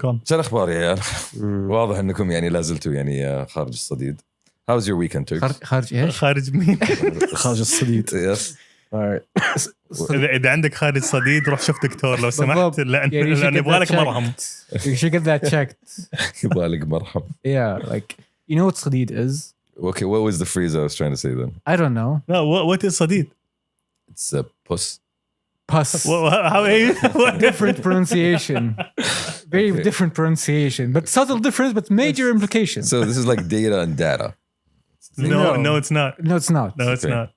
كان؟ شو الأخبار يا عيال؟ واضح إنكم يعني لازلتوا يعني خارج الصديد. How was your weekend, Turks? خارج ايش؟ خارج مين؟ خارج الصديد. Yes. إذا عندك خارج صديد روح شوف دكتور لو سمحت بالضبط. لأن يعني لأن يبغى لك مرهم. You should get that checked. يبغالك مرحم. Yeah, like you know what صديد is? Okay, what was the phrase I was trying to say then? I don't know. No, what is صديد? It's a puss. Pus. How Different pronunciation. Very Okay. different pronunciation, but subtle difference, but major implication. So this is like data and data. No, it's not. No, it's not. No, it's Okay. not.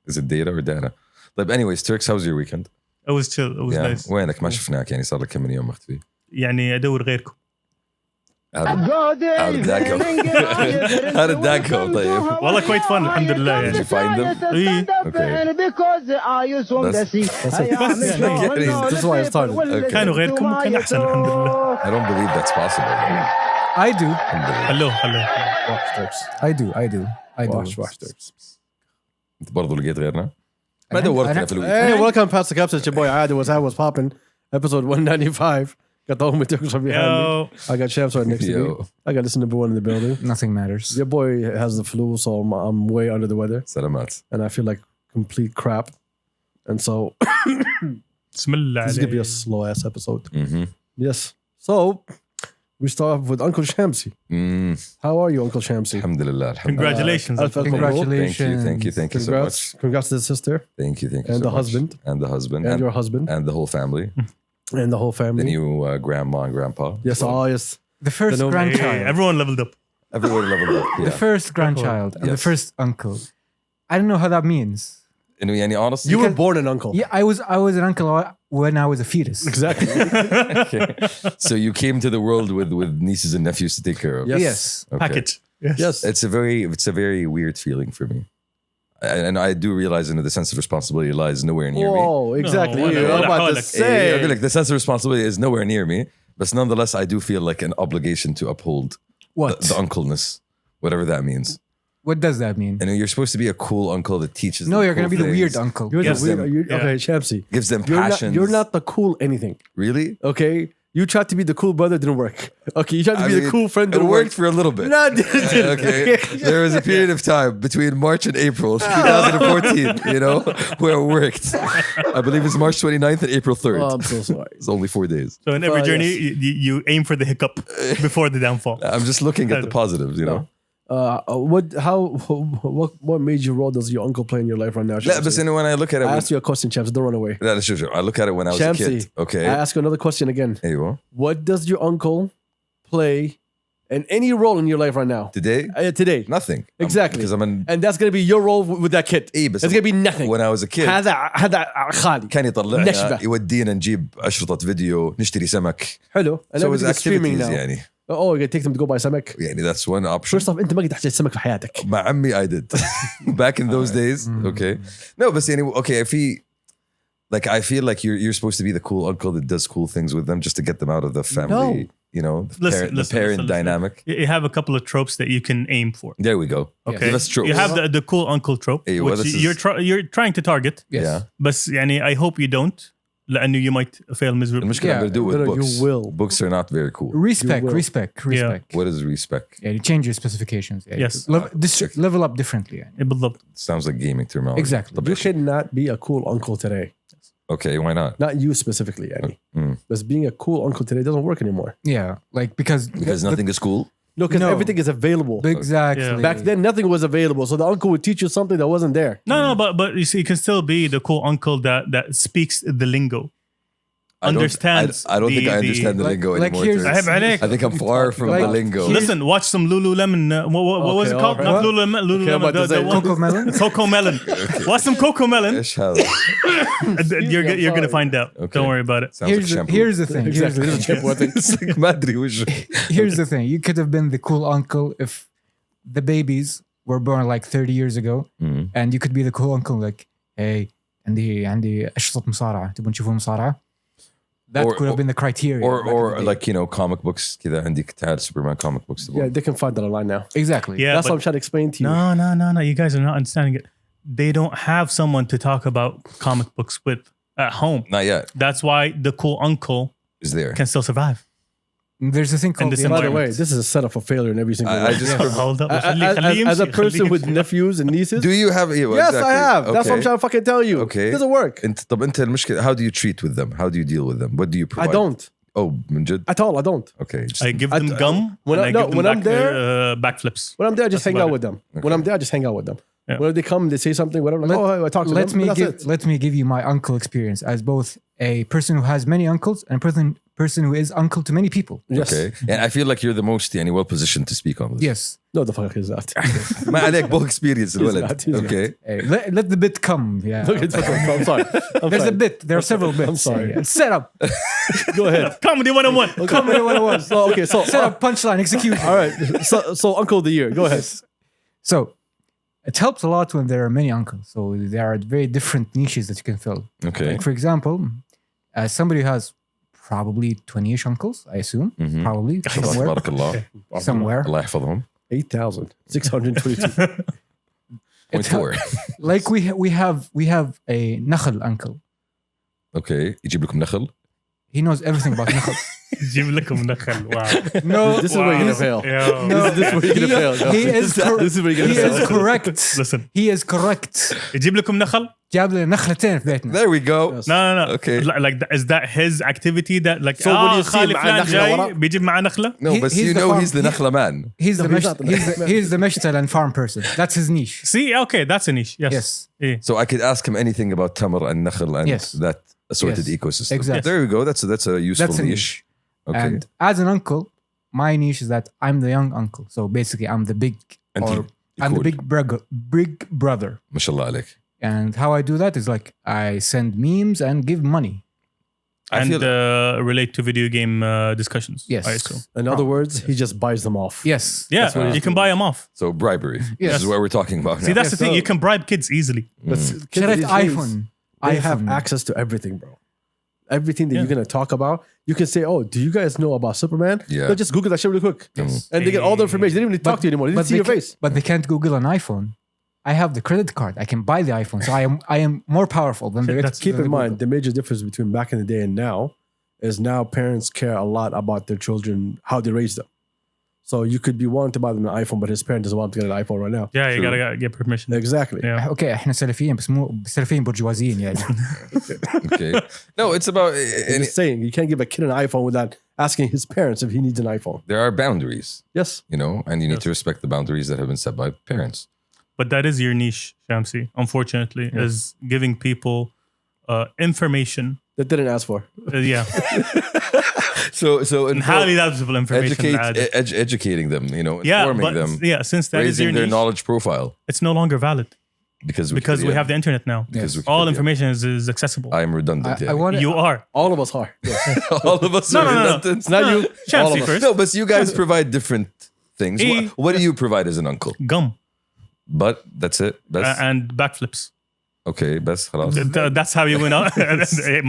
Is it data or data? But anyways, Turks, how was your weekend? It was chill. It was nice. وينك ما شفناك يعني صار لك كم من يوم مختفي. يعني أدور غيركم. How did that go? How did that go? طيب. والله quite fun الحمد لله Did you يعني. find them? إيه. Okay. This is why I started. Okay. كانوا غيركم وكان أحسن الحمد لله. I don't believe that's possible. I do. هلو هلو. Watch Turks. I do. Watch Turks. أنت برضو لقيت غيرنا؟ ما دورت أنا في الويك. Hey, welcome past the Kabsa. It's your boy Adi. I was popping. Episode 195. Got the homie Turks from behind me. Yo. I got Shamsi right next to me. Yo. I got this number one in the building. Nothing matters. Your boy has the flu, so I'm way under the weather. سلامات. And I feel like complete crap. And so بسم الله this is going to be a عليك. slow ass episode. Mhm. Yes. So we start off with Uncle Shamsi. How are you, Uncle Shamsi? الحمد لله. الحمد لله. Congratulations. Alpha Congo. Congratulations. Thank you so much. Congrats to the sister Thank you and so the much. husband. And the husband. and your husband And the whole family. and the whole The family. new grandma and grandpa. Yes, oh yes. The first The no- grandchild. Hey, everyone leveled up. Everyone leveled up. The Yeah. first grandchild and the Yes. first uncle. I don't know how that means. إنه يعني honestly. You were born an uncle. Yeah, I was an uncle when I was a fetus. Exactly. So you came to the world with nieces and nephews to take care of. Yes. Yes. Okay. Package. Yes. Yes. It's a very weird feeling for me. And I do realize the sense of responsibility lies nowhere near me. Whoa, exactly. No, I'm ولا about to حولك. say. I feel like the sense of responsibility is nowhere near me, but nonetheless, I do feel like an obligation to uphold What? the uncleness, whatever that means. What does that mean? And you're supposed to be a cool uncle that teaches. No, them you're going to cool be the weird things, uncle. You're Yes. the weird, Yeah. okay, Shamsi. gives them You're passions. you're not the cool anything. Really. Okay, you tried to be the cool brother, didn't work. Okay, you tried to be the cool friend, It didn't worked work. for a little bit. No, it didn't. Okay, there was a period of time between March and April 2014, you know, where it worked. I believe it's March 29th and April 3rd. Oh, I'm so sorry. It's only 4 days. So in every journey, yes. you aim for the hiccup before the downfall. I'm just looking at the positives, you know. What major role does your uncle play in your life right now? لا بس when I look at it, I asked you a question, Shamsi. Don't run away. لا شوف I look at it when I was a Shamsi, kid. Okay. I ask you another question again. أيوة. What does your uncle play in any role in your life right now? Today, Today. nothing. Exactly. Because I'm an. And that's going to be your role with that kid. إيه بس It's going to be nothing. when I was a kid هذا خالي. كان يطلعنا نشبة. يودينا نجيب أشرطة فيديو نشتري سمك. حلو. And So it was everything is streaming activities now. يعني. Oh, you take them to go buy سمك. يعني that's one option. First off, أنت ما قد حشيت سمك في حياتك. مع عمي I did. Back in those days. Okay. No بس يعني okay if he. Like I feel like you're supposed to be the cool uncle that does cool things with them just to get them out of the family. No. You know, the parent dynamic. You have a couple of tropes that you can aim for. There we go. Okay. Give us tropes. You have the cool uncle trope, أيوة, which this is- you're trying to target. Yes. Yeah. بس يعني I hope you don't. لأنه you might fail miserably. المشكلة Yeah. I'm gonna do it with No, books. you will. Books are not very cool. Respect, You will. respect. What is respect? Yeah, you change your specifications. Yeah, Yes. level up differently. Yeah. بالضبط. Sounds like gaming terminology. Exactly. طب You إيش؟ cannot be a cool uncle today. Okay, why not? Not you specifically, يعني. Mm. But being a cool uncle today doesn't work anymore. Yeah, like because Nothing is cool. No, because No. everything is available. exactly. Yeah. Back then, nothing was available. So the uncle would teach you something that wasn't there. No, but you see, you can still be the cool uncle that speaks the lingo. Understands. I don't think I understand the like- lingo like anymore. here's- Turks. عيب عليك. I think I'm far from Like- the lingo. Here's- Listen, watch some Lululemon. What was it Okay, called? all right. Not Lululemon. I'm Lululemon. about to say Coco melon. Coco melon. Watch some Coco melon. إيش هذا؟ You're gonna find out. Okay. Don't worry about it. Sounds like shampoo. Here's the thing. Exactly. This is shampoo, I think. It's like ما أدري وش. Here's the thing. You could have been the cool uncle if the babies were born like 30 years ago, and you could be the cool uncle like, hey, عندي أشرطة مصارعة. تبون تشوفون مصارعة? That Or- could have been the criteria. Or back in the day. like comic books كذا عندك تعال Superman comic books Yeah, they can find that online now. exactly. Yeah, That's but what I'm trying to explain to you. no. You guys are not understanding it. They don't have someone to talk about comic books with at home. Not yet. That's why the cool uncle Is there? can still survive. There's a thing called this the By the way, environment. this is a setup for failure in every single I way. just Hold up. As a person with nephews and nieces, do you have yes, exactly. I have. That's what I'm trying to fucking tell you. Okay. It doesn't work. طب انت المشكلة, how do you treat with them? How do you deal with them? What do you provide? I don't Oh, من جد? at all. I don't. Okay. I give them gum when and I- I no, give them when I'm there- backflips. When I'm there, I just That's hang out about with them. When I'm there, I just hang out with them. Yeah. When they come, they say something, whatever. Like, I talk to let them. me That's give it. let me give you my uncle experience as both a person who has many uncles and a person who is uncle to many people. Yes. Okay. And I feel like you're the most well positioned to speak on this. Yes. No, the fuck is that? ما عليك both experience الولد. not, he's Okay. Let the bit come. Yeah. Look, it's fucking, I'm sorry. There's a bit. There are several bits. I'm sorry. Yeah. Set up. Go ahead. Comedy 101. Comedy 101. So, okay, so Set up. Punchline. Execution. all right. So Uncle of the Year. Go ahead. So it helps a lot when there are many uncles. So there are very different niches that you can fill. Okay. Like for example, somebody who has probably 20-ish uncles, I assume. Probably somewhere. تبارك الله. Somewhere. الله يحفظهم. 8,622. Point four. Like we have a Nakhl uncle. Okay. يجيب لكم نخل. He knows everything about Nakhl. جيب لكم نخل. Wow. No, This is where you're gonna fail. Yo. no, This is where you're gonna fail. He is This is where you're he gonna is fail. correct. Listen. He is correct. يجيب لكم نخل? جاب لنا نخلتين في بيتنا. There we go. Yes. No. Okay. Like, is that his activity that like So when you see خالي مع فلان نخلة جاي ورا- بيجيب معاه نخلة؟ No, but He's you the know farm- he's the Nakhla man. He's the No, he's not the- he's the meshtal and farm person. That's his niche. See, okay, that's a niche. Yes. Yes. Yeah. So I could ask him anything about Tamar and Nakhl and Yes. that assorted Yes. ecosystem. Exactly. There we go. That's a useful That's a niche. niche. Okay. And as an uncle, my niche is that I'm the young uncle. So basically, I'm the big And or you- I'm the cool. big brother. MashaAllah عليك. And how I do that is like I send memes and give money. I And feel relate to video game discussions. Yes. I assume. In other words, he just buys them off. Yes. Yeah, what he's you can buy them off. so bribery. Yes. This is what we're talking about See, now. that's the thing. so- You can bribe kids easily. But kids شريت these days, iPhone. They have iPhone. access to everything, bro. Everything that Yeah. you're gonna talk about, you can say, "Oh, do you guys know about Superman?" Yeah. They'll just Google that shit really quick, and they get all the information. They didn't even talk to you anymore. They didn't see your face. But they can't Google an iPhone. I have the credit card. I can buy the iPhone. So I am more powerful than the That's- Keep than in the mind, Google. the major difference between back in the day and now is now parents care a lot about their children, how they raise them. So you could be wanting to buy them an iPhone, but his parent doesn't want to get an iPhone right now. Yeah, you gotta get permission. Exactly. Yeah. اوكي احنا سلفيين بس مو سلفيين برجوازيين يعني. Okay. No, it's about I'm just saying, you can't give a kid an iPhone without asking his parents if he needs an iPhone. there are boundaries, Yes. you know, and you need to respect the boundaries that have been set by parents. But that is your niche, Shamsi, unfortunately, is giving people information. That didn't ask for. Yeah. So And highly valuable information. educating them, you know, Yeah, informing but them, yeah, since that is raising your their niche, knowledge profile it's no longer valid because because we have the internet now. because All Wikipedia. information is accessible. I am redundant. I yeah. want You are. All of us are. Yes. All of us No, are no, no, no. redundant. It's not you. All Shamsi of us. first. No, but you guys provide different things. Eh, What do you provide as an uncle? Gum But that's it. That's and backflips. okay. Best خلاص. That's how you win out.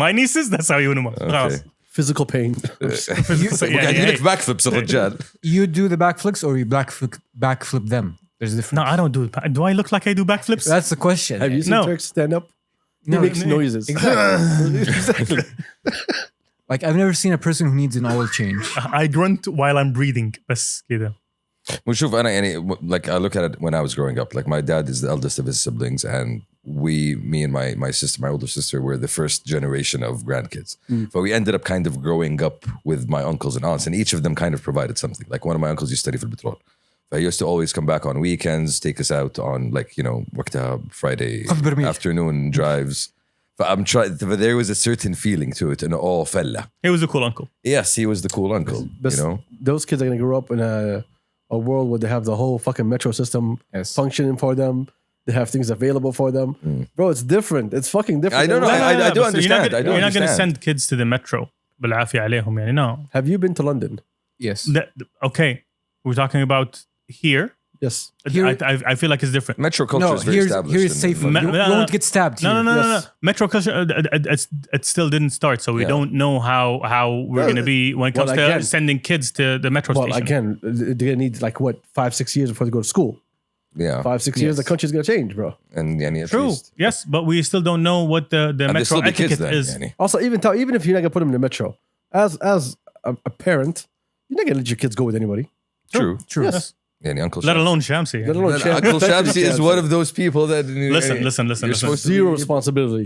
My nieces, that's how you win them out. Okay. Physical pain. So, yeah, وقاعد yeah, يلك backflips الرجال. you do the backflips or you backflip them. There's a difference. No, I don't do it. Do I look like I do backflips? That's the question. Have you seen No. Turks stand up? He No, makes no, noises. Exactly. Like I've never seen a person who needs an oil change. I grunt while I'm breathing. بس كده. وشوف أنا يعني like I look at it when I was growing up. Like my dad is the eldest of his siblings, and me and my sister, my older sister, were the first generation of grandkids. But we ended up kind of growing up with my uncles and aunts, and each of them kind of provided something. Like one of my uncles used to study for petrol. I used to always come back on weekends, take us out on like, you know, وقتها Friday afternoon drives. But there was a certain feeling to it, and all fella. He was a cool uncle. Yes, he was the cool uncle. But You know, those kids are going to grow up in a world where they have the whole fucking metro system Yes. functioning for them. They have things available for them. Bro, it's different. It's fucking different. I don't know. I do but understand. I do You're not going to understand. send kids to the metro. بالعافية عليهم يعني. No. Have you been to London? Yes. Okay. We're talking about here. Yes. Here- I feel like it's different. Metro culture No, is very established. here is safe. in- You won't get stabbed No, here. no. Yes. Metro culture, it still didn't start, so we Yeah. don't know how we're going to be when it comes well, to again- sending kids to the metro Well, station. again, they're going to need like what, 5-6 years before they go to school. Yeah. 5-6 years, Yes. the country's going to change, bro. And yani, at True. least. Yes, but we still don't know what the And they metro still be kids etiquette then. is. Yani. Also, even if you're not going to put them in the metro, as a parent, You're not gonna let your kids go with anybody. True. Yes. Yani Uncle Let Shamsi. alone Shamsi. Let alone Uncle Shamsi is one of those people that Listen. You're Listen. supposed to Zero be- responsibility.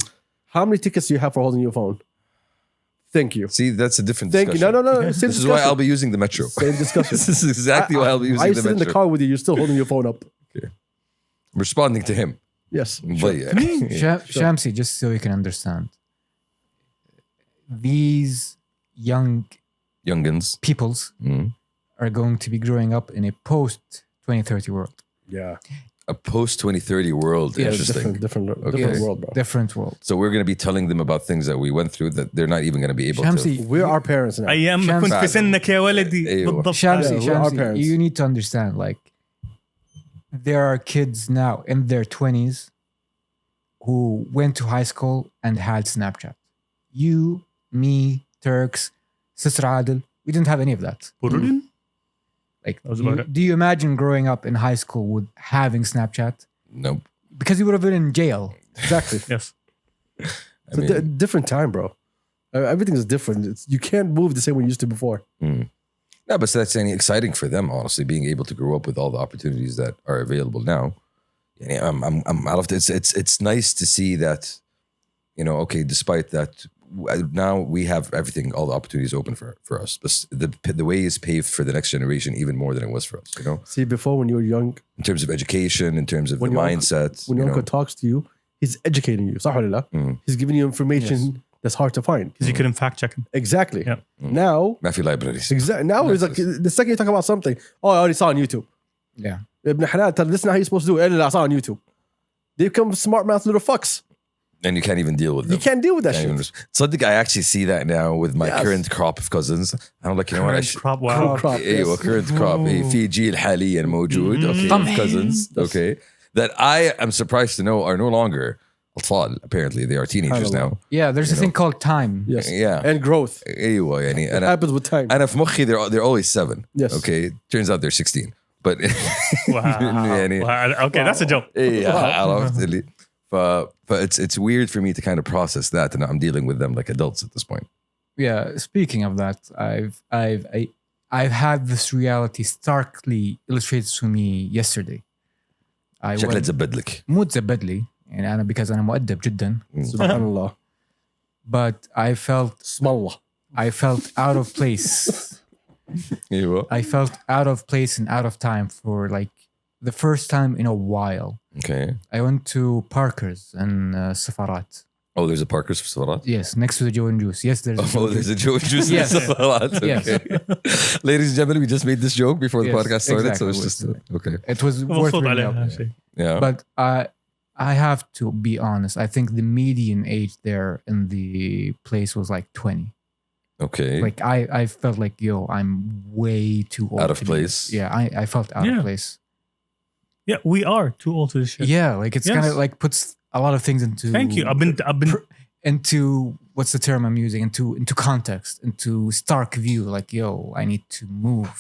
How many tickets do you have for holding your phone? Thank you. See, that's a different Thank you. discussion. No. Yeah. Same This is why I'll discussion. be using the metro. Same discussion. This is exactly why I'll be using I the sit in the metro. car with you. You're still holding your phone up. I'm responding to him. Yes. But yeah. Shamsi, just so you can understand, these young Youngins. peoples Mm. are going to be growing up in a post 2030 world. Yeah. A post 2030 world. Yeah, Interesting. Different Yes. world, bro. Different world. So we're going to be telling them about things that we went through that they're not even going to be able Shamsi, to. We're our parents now. ايام ما كنت في سنك يا ولدي أيوة. بالضبط. Shamsi, Yeah, we're our Shamsi, parents. you need to understand, like, there are kids now in their 20s who went to high school and had Snapchat. You, me, Turks, Sister Adil, we didn't have any of that. Burudin? Like, That was about it. do you imagine growing up in high school with having Snapchat? Nope. Because you would have been in jail. Exactly. Yes. It's a different time, bro. Everything is different. You can't move the same way you used to before. No, but that's exciting for them, honestly, being able to grow up with all the opportunities that are available now. I'm out of this. It's nice to see that, okay, despite that, now we have everything, all the opportunities open for us. But the way is paved for the next generation even more than it was for us, See, before when you were young, in terms of education, in terms of When the your mindset. when your uncle talks to you, he's educating you. صح ولا لا? He's giving you information that's hard to find. Because you couldn't fact check him. Exactly. Yeah. Now, ما في libraries. now it's like the second you talk about something, I already saw on YouTube. Yeah. Ibn Halal, this is not how you're supposed to do it. I saw on YouTube. They become smart mouth little fucks. And you can't even deal with them. You can't deal with that Can't shit. even Something I actually see that now with my Yes. current crop of cousins. I'm like, you know what? I Current should, crop, wow. Crop, yes. ايوه current crop في جيل حاليا موجود okay طمع. cousins okay that I am surprised to know are no longer أطفال. Apparently they are teenagers now. Yeah, there's a thing called time. Yes. Yeah. And growth. ايوه يعني It أنا happens with time. في مخي they're always 7. Yes. Okay. Turns out they're 16. But Wow. يعني Wow. Okay, that's a joke. إيه عرفت اللي but it's weird for me to kind of process that and I'm dealing with them like adults at this point. Yeah, speaking of that, I've had this reality starkly illustrated to me yesterday. I شكلها went تزبد لك. مو تزبد لي يعني أنا because أنا مؤدب جدا, Subhanallah. but Smallah. I felt out of place. ايوه. I felt out of place and out of time for like the first time in a while. Okay. I went to Parker's and Safarat. Oh, there's a Parker's for Salat? Yes, next to the Joe and Juice. Yes, there's a Joe Oh, and there's Juice. a Joe Juice in Yes. Salat. Yes. Okay. Ladies and gentlemen, we just made this joke before the Yes, podcast started, so it's exactly. just okay. It was worth مبسوط bringing عليها up. شيء. Yeah. But I have to be honest. I think the median age there in the place was like 20. Okay. Like I felt like, yo, I'm way too old. Out of to be- place? Yeah, I felt out Yeah. of place. Yeah, we are too old to this shit. Yeah, like it's Yes. kind of like puts a lot of things into. Thank you. I've been into what's the term I'm using, into context, into stark view. Like, yo, I need to move.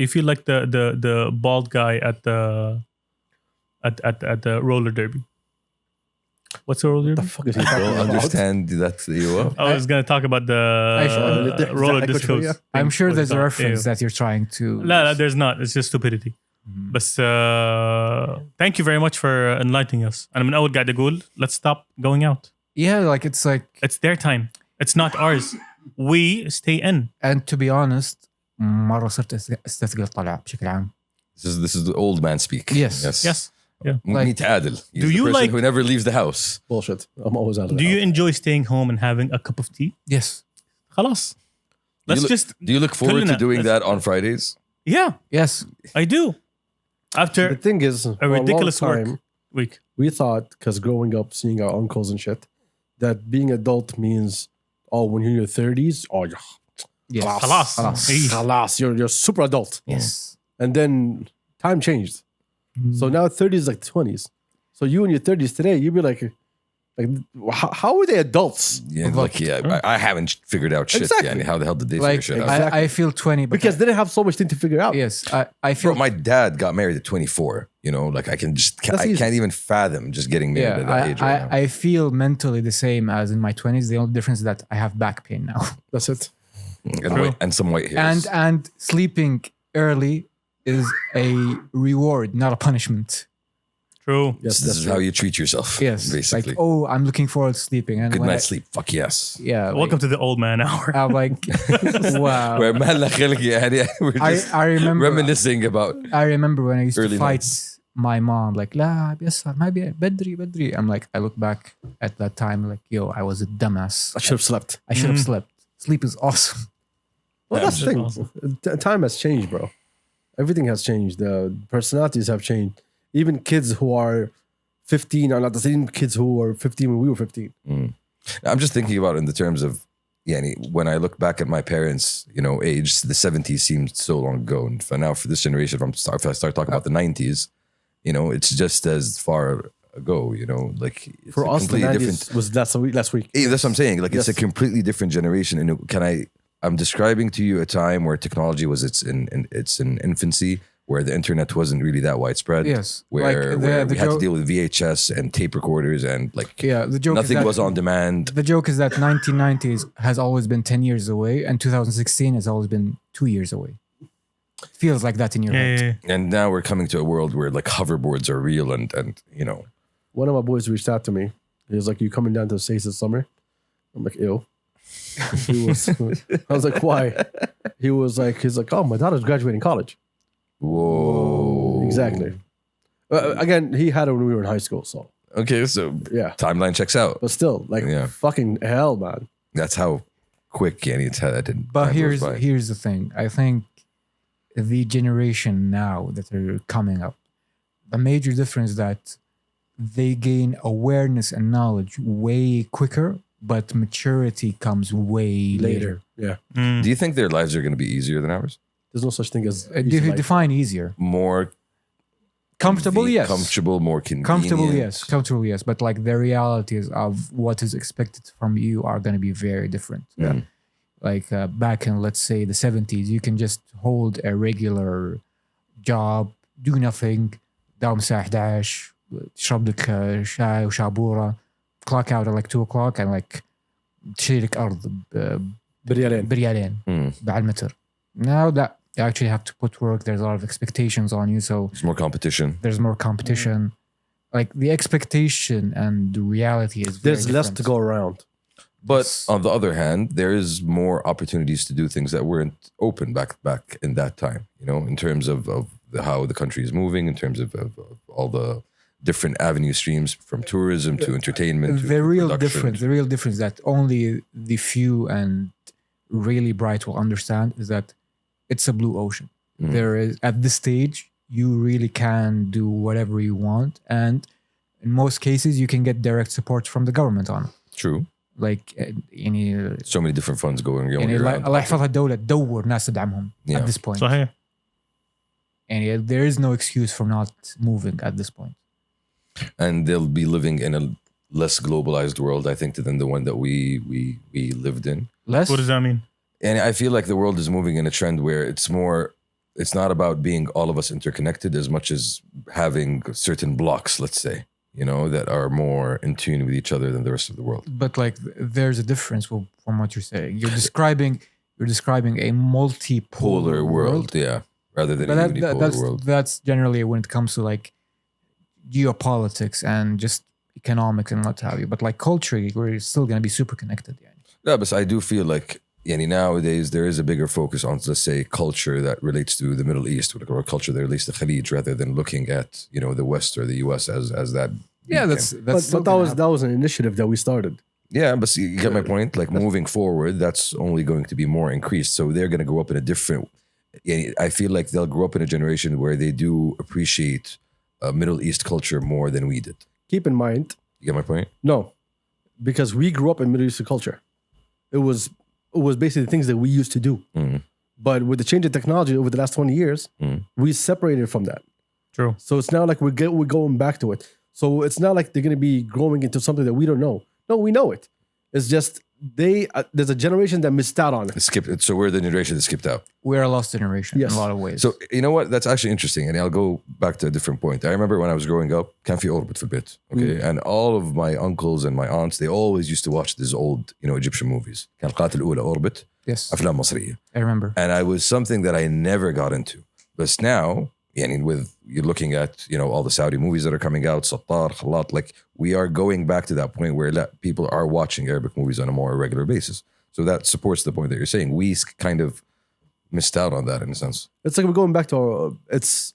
you feel like the bald guy at the roller derby. What's a roller The derby? fuck is he I talking don't about? understand that you I was gonna talk about the roller Exactly. discos. Yeah. I'm sure What's there's a that? reference Ew. that you're trying to. لا, there's not. It's just stupidity. But thank you very much for enlightening us. أنا من أول قاعد أقول let's stop going out. Yeah, like it's like, It's their time. It's not ours. We stay in. and to be honest, مرة صرت استثقل طلع بشكل عام. This is the old man speak. Yes. Yes. Yeah. We need Adil. He's Do the you person like- who never leaves the house? Bullshit. I'm always out of Do the you house. enjoy staying home and having a cup of tea? Yes. خلاص. Let's just. Do you look forward to كلنا. doing Let's- that on Fridays? Yeah, Yes. I do. The After thing is, for ridiculous a long work time, week. we thought, because growing up, seeing our uncles and shit, that being adult means, oh, when you're in your 30s, oh, Yes. خلاص. خلاص. إيه. khalas, you're super adult. Yes. And then time changed. So now 30s is like 20s. So you in your 30s today, you'd be like how are they adults? Yeah, like I haven't figured out shit. Exactly. Yeah, how the hell did they Like figure shit out? I feel 20, but Because they didn't have so much thing to figure out. yes, I feel Bro, my dad got married at 24. You know, like I That's easy. can't even fathom just getting married at that age right now. I feel mentally the same as in my 20s. The only difference is that I have back pain now. That's it. And some white hairs. And sleeping early is a reward, not a punishment. True. Yes, this is that's how you treat yourself. Yes, basically. like, oh, I'm looking forward to sleeping. And Good when night's sleep. Fuck yes. Yeah, Welcome to the old man hour. I'm like, wow. We're just I remember reminiscing about. I remember when I used Early to fight nights. my mom, like, لا بيسهر ما بدري. I'm like, I look back at that time, like, yo, I was a dumbass. I should have slept. I should have slept. Sleep is awesome. Well, Yeah, that's the thing. awesome. Time has changed, bro. Everything has changed. The personalities have changed. Even kids who are 15 are not the same kids who were 15 when we were 15. I'm just thinking about it in the terms of, when I look back at my parents, age, the 70s seemed so long ago. And for now, for this generation, if I start talking about the 90s, it's just as far ago, like it's For a us, the completely 90s was last week. Yeah, that's what I'm saying. Like it's a Yes. completely different generation. And I'm describing to you a time where technology was in infancy, where the internet wasn't really that widespread. Yes. Where, Like, where the we had to joke- deal with VHS and tape recorders and Yeah, the joke nothing is that, was on demand. The joke is that 1990s has always been 10 years away, and 2016 has always been 2 years away. Feels like that in your head. Yeah. And now we're coming to a world where like hoverboards are real and One of my boys reached out to me. He was like, "You coming down to the States this summer?" I'm like, "Ew." I was like, "Why?" He's like, "Oh, my daughter's graduating college." whoa. Exactly. Again, he had it when we were in high school, so Okay, so yeah. timeline checks out. But still, like, Yeah. fucking hell, man. That's how quick it's had. But here's the thing. I think the generation now that are coming up, the major difference is that they gain awareness and knowledge way quicker, but maturity comes way later. Yeah. Do you think their lives are going to be easier than ours? There's no such thing as easy life. Define easier. More Comfortable, yes. Comfortable, more convenient. Comfortable, yes. But like the realities of what is expected from you are going to be very different. Yeah. Like back in, let's say, the 70s, you can just hold a regular job, do nothing, داوم الساعة 11, تشرب لك شاي وشابورة, clock out at like 2 o'clock and like تشتري لك أرض بريالين بعد المتر. Now that you actually have to put work, there's a lot of expectations on you, so There's more competition. there's more competition. Like the expectation and the reality is very There's less different. to go around. But on the other hand, there is more opportunities to do things that weren't open back in that time, in terms of how the country is moving, in terms of all the different avenue streams from tourism to entertainment. The to real production. difference that only the few and really bright will understand is that it's a blue ocean. There is, at this stage, you really can do whatever you want, and in most cases you can get direct support from the government on it. True. Like يعني So many different funds going يعني around. الله يحفظها الدولة تدور ناس تدعمهم Yeah. at this point. صحيح. And there is no excuse for not moving at this point. And they'll be living in a less globalized world, I think, than the one that we lived in. Less. What does that mean? And I feel like the world is moving in a trend where it's not about being all of us interconnected as much as having certain blocks, let's say, that are more in tune with each other than the rest of the world. But like, there's a difference from what you're saying. You're describing a multipolar Polar world, yeah, rather than But a unipolar world. that's generally when it comes to like geopolitics and just economics and what have you. But like culturally, we're still going to be super connected. Yeah. Yeah, but I do feel like nowadays there is a bigger focus on, let's say, culture that relates to the Middle East or culture that relates to Khalij, rather than looking at the West or the US as that. Yeah, beacon. that's But that was an initiative that we started. Yeah, but see, you get my point. Like moving forward, that's only going to be more increased. So they're going to grow up in a different. I feel like they'll grow up in a generation where they do appreciate Middle East culture more than we did. Keep in mind, You get my point? no, because we grew up in Middle Eastern culture. It was basically things that we used to do. But with the change of technology over the last 20 years, we separated from that. True. So it's now like we're going back to it. So it's not like they're going to be growing into something that we don't know. No, we know it. It's just there's a generation that missed out on it. So we're the generation that skipped out. we're a lost generation Yes. in a lot of ways. So you know what? That's actually interesting, and I'll go back to a different point. I remember when I was growing up, كان في orbit for bit, okay, and all of my uncles and my aunts, they always used to watch these old, Egyptian movies. كان القناة الأولى orbit, Yes, أفلام مصرية. I remember. And I was something that I never got into. But now, with you're looking at, all the Saudi movies that are coming out, Sattar, Khalat, like we are going back to that point where people are watching Arabic movies on a more regular basis. So that supports the point that you're saying. We kind of missed out on that in a sense. It's like we're going back to it's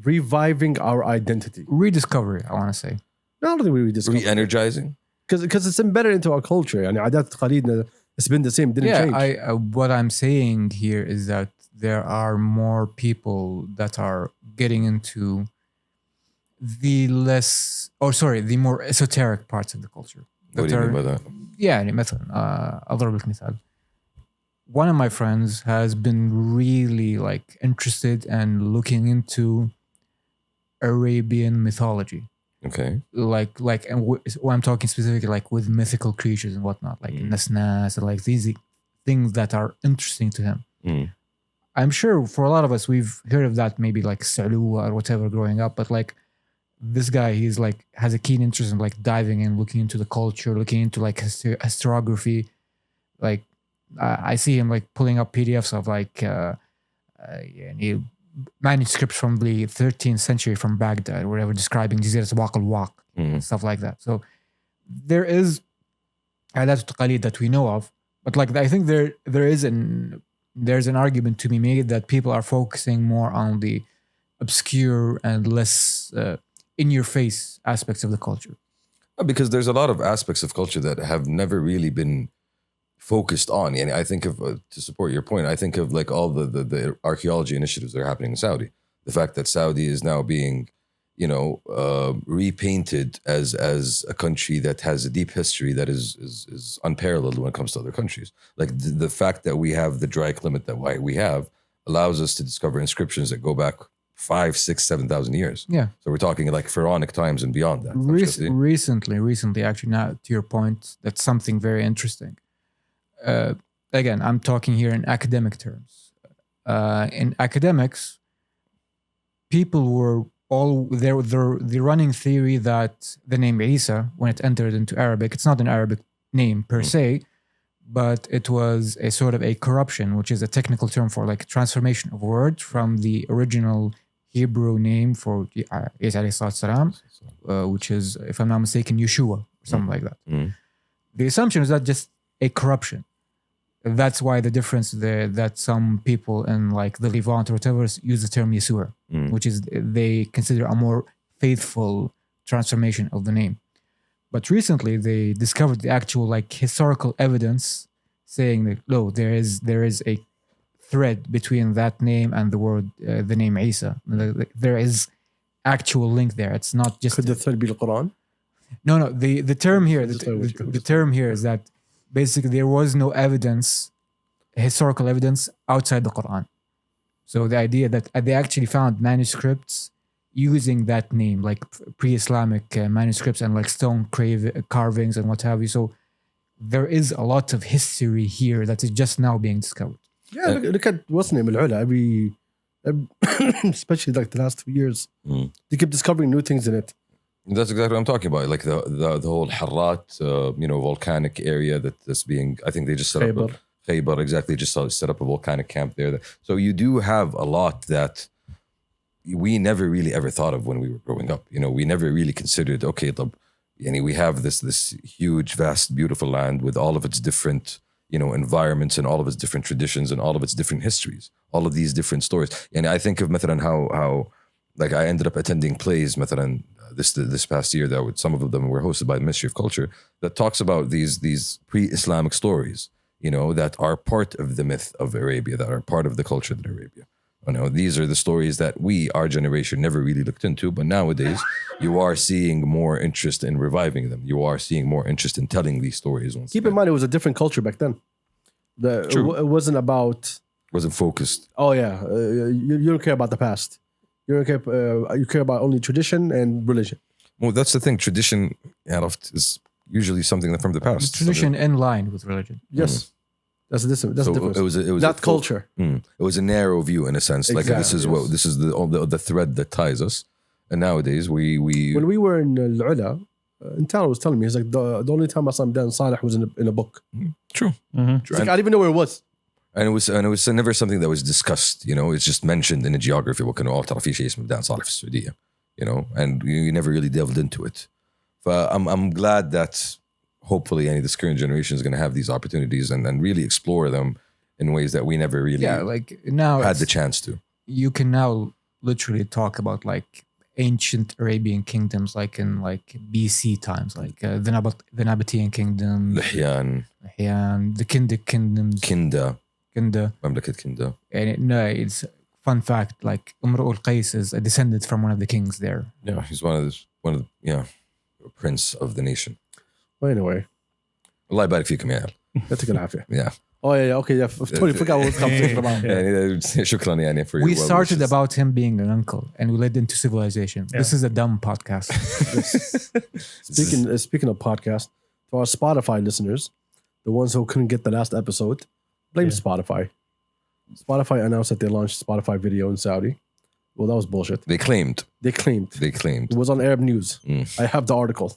reviving our identity. Rediscovery, I want to say. No, I don't think we rediscover. Re-energizing? Because it's embedded into our culture. يعني عادات تقاليدنا, it's been the same, didn't change. Yeah, what I'm saying here is that there are more people that are getting into the more esoteric parts of the culture. What do you mean by that? يعني مثلا أضرب لك مثال. One of my friends has been really like interested and looking into Arabian mythology. Okay. And when I'm talking specifically like with mythical creatures and whatnot, like Nasnas and like these things that are interesting to him. I'm sure for a lot of us, we've heard of that, maybe like Salua or whatever growing up, but like this guy, he's like has a keen interest in like diving in, looking into the culture, looking into like historiography. Like I see him like pulling up PDFs of like manuscripts from the 13th century from Baghdad or whatever, describing Jazirat Waq al-Waq and stuff like that. So there is adat taqalid that we know of, but like I think there's an argument to be made that people are focusing more on the obscure and less in-your-face aspects of the culture. Because there's a lot of aspects of culture that have never really been focused on. And I think of, to support your point, I think of like all the archaeology initiatives that are happening in Saudi. The fact that Saudi is now being, repainted as a country that has a deep history that is unparalleled when it comes to other countries. Like the fact that we have the dry climate that we have allows us to discover inscriptions that go back 5, 6, 7,000 years. Yeah. So we're talking like pharaonic times and beyond that. Recently, actually, now to your point, that's something very interesting. Again, I'm talking here in academic terms. In academics, people were the running theory that the name Isa, when it entered into Arabic, it's not an Arabic name per se, but it was a sort of a corruption, which is a technical term for like transformation of word from the original Hebrew name for Isa alayhi salam, which is, if I'm not mistaken, Yeshua, or something like that. The assumption is that just a corruption. That's why the difference there, that some people in like the Levant or whatever use the term Yeshua, which is they consider a more faithful transformation of the name. But recently they discovered the actual like historical evidence saying that no, there is a thread between that name and the word, the name Isa. There is actual link there. It's not just. Could the thread be the Quran? No. The term here, the term here is that basically there was no evidence, historical evidence outside the Quran. So the idea that they actually found manuscripts using that name, like pre-Islamic manuscripts and like stone carvings and what have you. So there is a lot of history here that is just now being discovered. Yeah, look at what's the name, Al-Ula. Especially like the last 2 years, they keep discovering new things in it. That's exactly what I'm talking about. Like the whole Harrat, volcanic area that's being, I think they just set up Khaybar, exactly, just set up a volcanic camp there. So you do have a lot that we never really ever thought of when we were growing up. We never really considered, okay, we have this huge, vast, beautiful land with all of its different, environments and all of its different traditions and all of its different histories, all of these different stories. And I think of مثلا how like I ended up attending plays مثلا this past year that some of them were hosted by the Ministry of Culture that talks about these pre-Islamic stories, that are part of the myth of Arabia, that are part of the culture of Arabia. These are the stories that our generation never really looked into, but nowadays you are seeing more interest in reviving them. You are seeing more interest in telling these stories. Keep in mind, it was a different culture back then. It wasn't about... Wasn't focused. Oh yeah, you don't care about the past. You don't care. You care about only tradition and religion. Well, that's the thing. Tradition is usually something from the past. Tradition in line with religion. Yes. That's the difference. It was that culture. It was a narrow view in a sense. Exactly, Like this is the thread that ties us. And nowadays we when we were in Al-Ula, And Tyler was telling me, he's like, the only time I saw Dan Saleh was in a book. True. He's like, I didn't even know where it was. And it was never something that was discussed, you know. It's just mentioned in the geography. وكانوا تعرف في شيء اسمه دان صالح في السعودية, you know, and you never really delved into it. But I'm glad that hopefully this current generation is going to have these opportunities and really explore them in ways that we never really like now had the chance to. You can now literally talk about like ancient Arabian kingdoms, like in like BC times, like the Nabatean kingdom, Lihyan, the Kindic kingdoms, Kinda, Mamlakat Kinda. and it's fun fact, like Umru al-Qais is a descendant from one of the kings there. Yeah, he's one of the prince of the nation. Well, anyway, الله يبارك فيكم يا عيال. يعطيك العافية. Yeah. Oh yeah, okay, yeah. Totally forgot what was conversation about. شكرا يعني for your We well started wishes. about him being an uncle, and we led into civilization. This is a dumb podcast. Speaking of podcast, to our Spotify listeners, the ones who couldn't get the last episode, blame Spotify. Spotify announced that they launched Spotify Video in Saudi. Well, that was bullshit. They claimed. It was on Arab News. I have the article.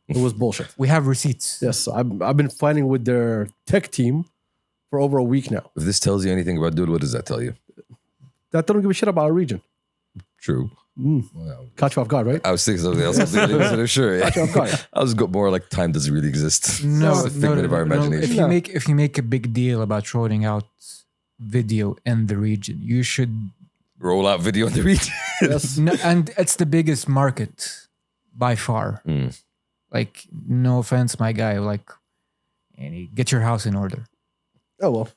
It was bullshit. We have receipts. Yes, I've been fighting with their tech team for over a week now. If this tells you anything about Dul, what does that tell you? That don't give a shit about our region. True. Well, Caught you off guard, right? I was thinking something else completely. Sure. Caught you off guard. I was more like time doesn't really exist. No, It's a figment of our imagination. If you make a big deal about rolling out video in the region, you should Roll out video in the region. Yes. no, and it's the biggest market by far. Like, no offense, my guy, like, get your house in order. Oh well,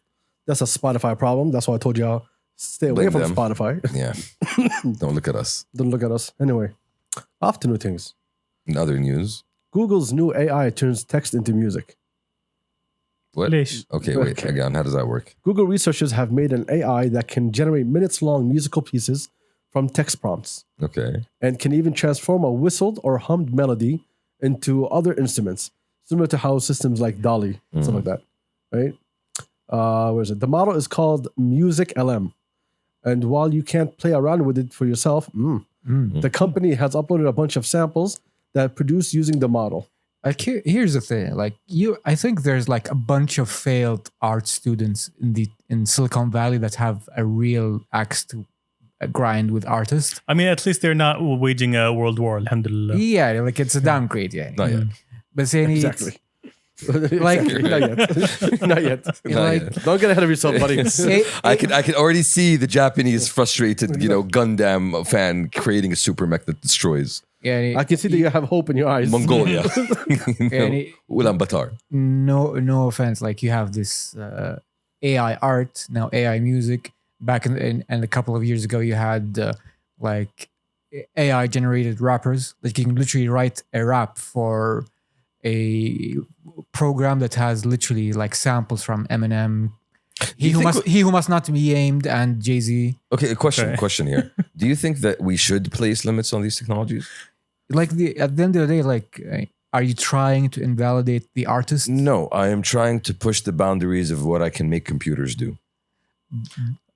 that's a Spotify problem. That's why I told y'all stay away Blame from them. Spotify. Yeah. Don't look at us. Don't look at us. Anyway, off to new things. In other news. Google's new AI turns text into music. What? ليش؟ Okay, wait. Okay. Again, how does that work? Google researchers have made an AI that can generate minutes-long musical pieces from text prompts Okay. and can even transform a whistled or hummed melody into other instruments, similar to how systems like DALL-E, stuff like that, right? Where is it? The model is called Music LM. And while you can't play around with it for yourself, the company has uploaded a bunch of samples that produced using the model. Like, here's the thing. Like, I think there's like a bunch of failed art students in Silicon Valley that have a real axe to grind with artists. I mean, at least they're not waging a world war. Alhamdulillah. Yeah, like it's a downgrade. Yeah, Not yet. but saying Exactly. Like- Exactly. Not yet. Not yet. like yet. Don't get ahead of yourself, buddy. I can already see the Japanese frustrated, Gundam fan creating a super mech that destroys yeah, I can see that you have hope in your eyes. Mongolia. yeah, Ulaanbaatar. no offense. Like, you have this AI art, now AI music. Back in a couple of years ago, you had like AI generated rappers. Like, you can literally write a rap for a program that has literally like samples from Eminem, He who must not be aimed, and Jay-Z. Okay, question here. Do you think that we should place limits on these technologies? Like, at the end of the day, like, are you trying to invalidate the artist? No, I am trying to push the boundaries of what I can make computers do.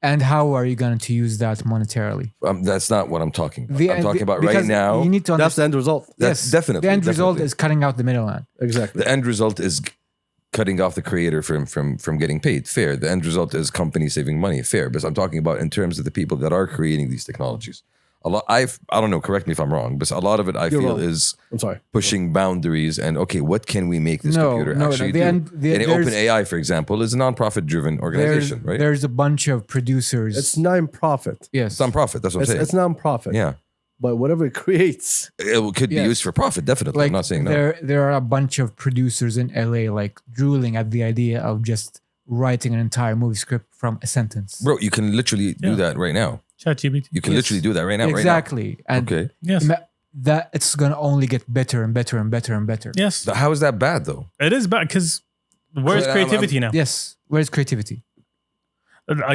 And how are you going to use that monetarily? That's not what I'm talking about. I'm talking about right because now. You need to That's the understand. end result. That's definitely The end result definitely. is cutting out the middleman. Exactly. The end result is cutting off the creator from getting paid. Fair. The end result is companies saving money. Fair. But I'm talking about in terms of the people that are creating these technologies. A lot. I don't know. Correct me if I'm wrong, but a lot of it I You're feel wrong. is I'm sorry. pushing boundaries and okay, what can we make this computer actually do? And there's OpenAI, for example, is a non-profit driven organization, right? There's a bunch of producers. It's non-profit. yes. It's non-profit. That's what I'm saying. It's non-profit. Yeah, But whatever it creates, it could be Yes. used for profit. Definitely. Like, I'm not saying no. there are a bunch of producers in LA like drooling at the idea of just writing an entire movie script from a sentence. Bro, you can literally do that right now. ChatGPT. You can Yes. literally do that right now. Exactly. Right now. And Okay. Yes. that it's gonna only get better and better and better and better. Yes. But how is that bad though? It is bad because where's I'm- creativity now? Yes. Where's creativity?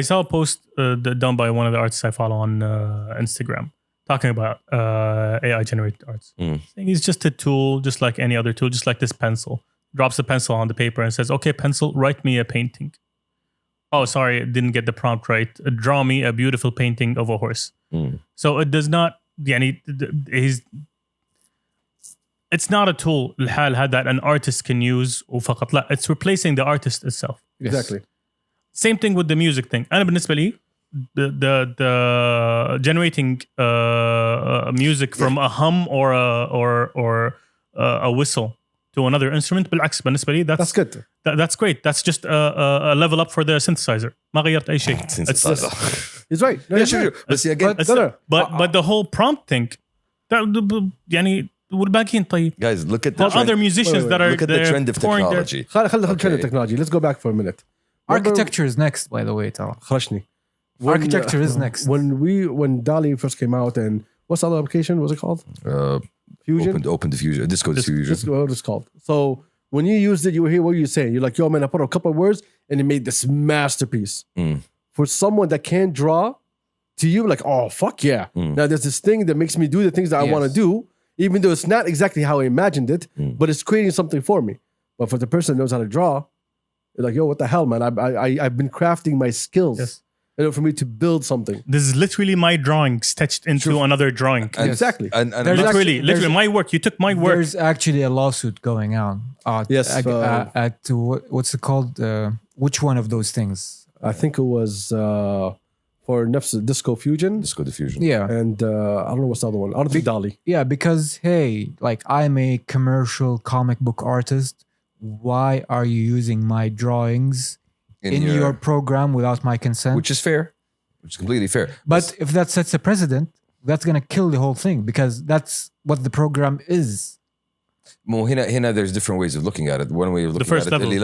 I saw a post done by one of the artists I follow on Instagram talking about AI generated arts. Saying it's just a tool, just like any other tool, just like this pencil. Drops a pencil on the paper and says, "Okay, pencil, write me a painting." Oh, sorry, didn't get the prompt right. Draw me a beautiful painting of a horse. So it does not. it's not a tool الحال هذا that an artist can use وفقط لا, it's replacing the artist itself. Exactly. Same thing with the music thing. أنا بالنسبة لي the generating music from a hum or a whistle to another instrument بالعكس بالنسبة لي That's good. that's great. That's just a level up for the synthesizer. ما غيرت أي شيء. He's right. No, Yeah, he's sure. right. But see again, But the whole prompt thing that يعني والباقيين طيب. guys, look at There the are other trend. musicians that are Look at the they're trend of pouring their- technology. خلينا Okay. the technology. Let's go back for a minute. Architecture is next, by the way, ترى. خرجني. Architecture is next. When DALL-E first came out, and what's the other application? What's it called? Fusion. Open diffusion, disco diffusion. That's what it's called. So when you used it, you were here. What were you saying? You're like, yo, man, I put a couple of words and it made this masterpiece. For someone that can't draw, to you, like, oh, fuck yeah. Now there's this thing that makes me do the things that I want to do, even though it's not exactly how I imagined it, but it's creating something for me. But for the person that knows how to draw, you're like, yo, what the hell, man? I've been crafting my skills. Yes. In order for me to build something. This is literally my drawing stitched into another drawing. Exactly. And There's literally there's- my work. You took my work. There's actually a lawsuit going on. Yes, What's it called? Which one of those things? I think it was for Nefs Disco Fusion. disco diffusion. Yeah. And I don't know what's the other one. I don't think DALL-E. Yeah, because hey, like I'm a commercial comic book artist. Why are you using my drawings in your program without my consent? which is fair, which is completely fair. But if that sets a precedent, that's gonna kill the whole thing because that's what the program is. Mo, هنا there's different ways of looking at it. One way of looking first at it, level really, of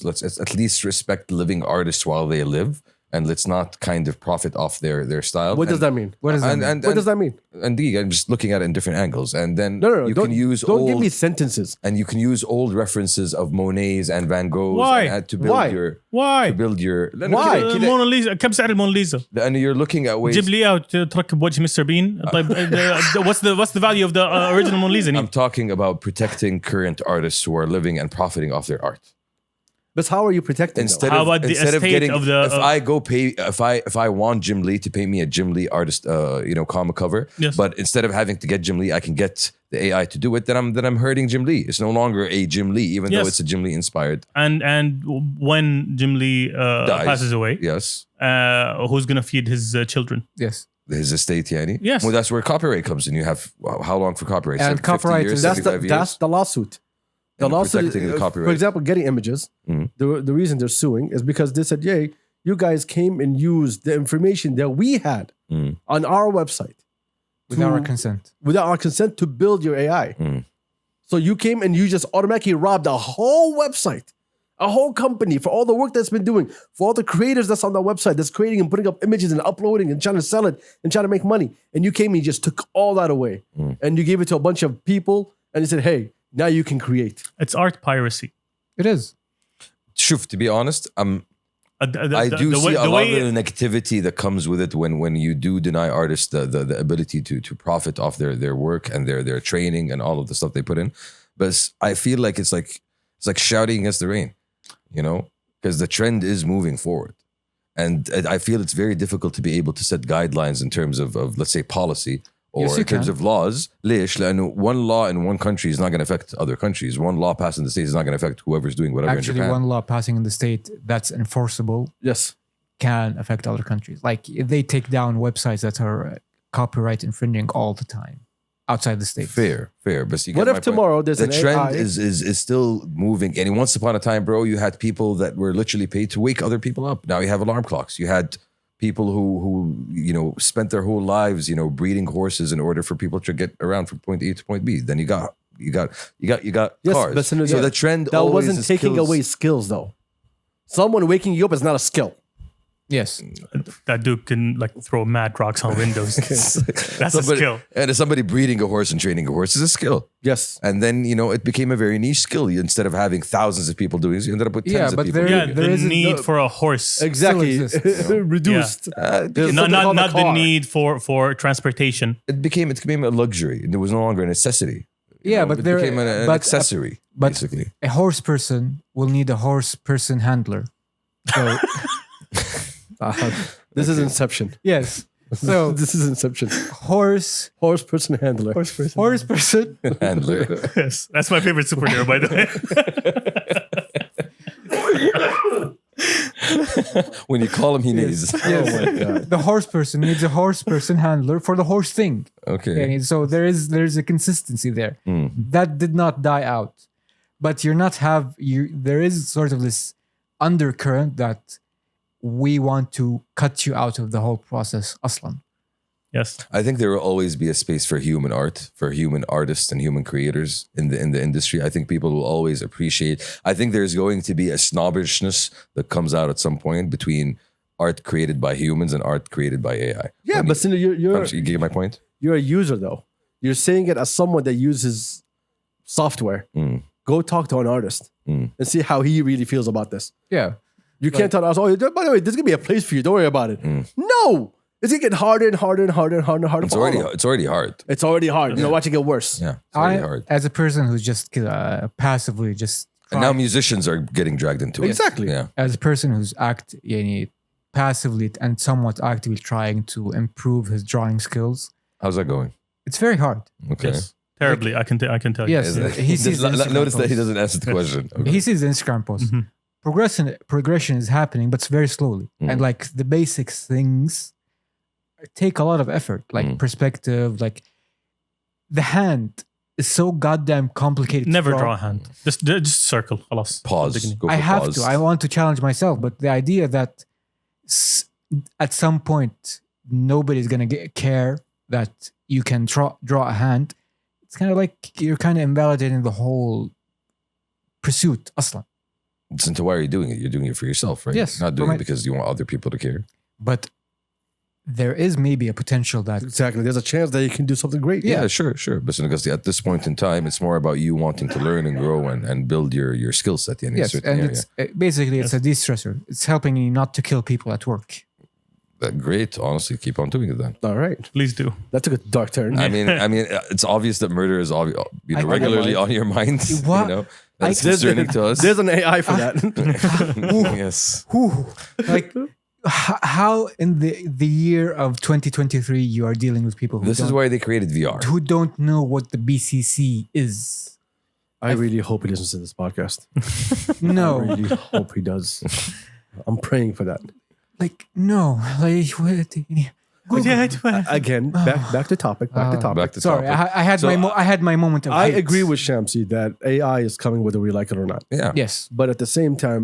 let's at least respect living artists while they live, and let's not kind of profit off their style. What does that mean? What does that mean? What does that mean? Indeed, I'm just looking at it in different angles, and then No. you Don't can use don't give old me sentences. and you can use old references of Monet's and Van Gogh's Why? and to build Why? your Why? to build your Why? الموناليزا كم سعر الموناليزا؟ and you're looking at ways. جيب لي اياها وتركب وجه مستر بين. طيب what's the value of the original Mona Lisa? I'm talking about protecting current artists who are living and profiting off their art. But how are you protecting them? Instead How of, about the instead of estate getting, of the- if I go pay, if I want Jim Lee to pay me a Jim Lee artist, comic cover, Yes. but instead of having to get Jim Lee, I can get the AI to do it. Then I'm hurting Jim Lee. It's no longer a Jim Lee, even though Yes. it's a Jim Lee inspired. And when Jim Lee Dies. passes away, Yes, who's gonna feed his children? Yes. his estate, yani. Yes. Well, that's where copyright comes in. You have how long for copyright? And 50 copyright years, is- That's the lawsuit. The And lawsuit, protecting the copyright. for example, getting images. The reason they're suing is because they said, "Yay, you guys came and used the information that we had on our website Without our consent. without our consent to build your AI. So you came and you just automatically robbed a whole website, a whole company for all the work that's been doing, for all the creators that's on that website that's creating and putting up images and uploading and trying to sell it and trying to make money. And you came and you just took all that away and you gave it to a bunch of people and you said, hey, now you can create." It's art piracy. It is. Shuf, to be honest, I do see a lot of the negativity that comes with it when you do deny artists the ability to profit off their work and their training and all of the stuff they put in. But I feel like it's like shouting against the rain, because the trend is moving forward. And I feel it's very difficult to be able to set guidelines in terms of let's say policy or Yes, you in terms can. of laws. ليش؟ لأنه one law in one country is not going to affect other countries. One law passed in the States is not going to affect whoever's doing whatever Actually, in Japan. one law passing in the state that's enforceable Yes. can affect other countries. Like if they take down websites that are copyright infringing all the time outside the states. Fair. But you What get if my point. tomorrow there's The an trend AI? is still moving? And once upon a time, bro, you had people that were literally paid to wake other people up. Now you have alarm clocks. You had people who spent their whole lives breeding horses in order for people to get around from point A to point B. Then you got Yes, cars. but So the trend that always wasn't is taking skills. away skills though. Someone waking you up is not a skill. Yes. That dude can throw mad rocks on windows. That's a skill. And somebody breeding a horse and training a horse is a skill. Yes. And then it became a very niche skill. Instead of having thousands of people doing this, you ended up with tens of but people. there- Yeah, the isn't need no- for a horse. Exactly. exists. Reduced. There's Not something called a the car. need for transportation. It became a luxury. It was no longer a necessity. But it there became an but, accessory, but basically. a horse person will need a horse person handler. So This is Inception. yes. So This is Inception. horse Person handler. person. Handler. Yes, that's my favorite superhero, by the way. When you call him, he needs. Oh my god. The horse person needs a horse person handler for the horse thing. Okay. And so there's a consistency there. That did not die out. But there is sort of this undercurrent that we want to cut you out of the whole process aslan. Yes. I think there will always be a space for human art, for human artists and human creators in the industry. I think people will always appreciate. I think there's going to be a snobbishness that comes out at some point between art created by humans and art created by AI. Yeah, but Cindy, You get my point? you're a user though. You're saying it as someone that uses software. Go talk to an artist and see how he really feels about this. Yeah. You can't tell us, oh, by the way, there's gonna be a place for you. Don't worry about it. No, it's gonna get harder and harder and harder and harder and harder. It's already hard. It's already hard. You know, watch it get worse. Yeah, it's already hard. As a person who's just passively just And now musicians are getting dragged into it. Exactly. Yeah. as a person who's passively and somewhat actively trying to improve his drawing skills, How's that going? it's very hard. Okay. Yes. Terribly. I can tell you. Yes, he sees the Instagram Notice that he posts. doesn't answer the question. Okay. He sees the Instagram post. Progression is happening, but it's very slowly. And like the basic things take a lot of effort, like perspective, like the hand is so goddamn complicated. Never to draw a hand. Just circle. خلاص. Pause. Go for I have pause. to. I want to challenge myself, but the idea that at some point nobody's gonna care that you can draw a hand, it's kind of like you're kind of invalidating the whole pursuit. Aslan. So why are you doing it? You're doing it for yourself, right? Yes, Not doing for it because you want other people to care. But there is maybe a potential that Exactly. There's a chance that you can do something great. Yeah, sure. But because at this point in time, it's more about you wanting to learn and grow and build your skill set in a yes, certain and area. it's basically it's a de-stressor. It's helping you not to kill people at work. Great. Honestly, keep on doing it then. All right. Please do. That took a dark turn. I mean, it's obvious that murder is regularly on your mind. What? You know, that's concerning to us. There's an AI for that. Yes. Whew. Like how in the year of 2023 you are dealing with people This is why they created VR. who don't know what the BCC is. I really hope he listens to this podcast. No, I really hope he does. I'm praying for that. like no, like what? Again, back to topic. Back to topic. Back to Sorry, topic. I had I had my moment of I hate. agree with Shamsi that AI is coming whether we like it or not. Yeah. Yes, But at the same time,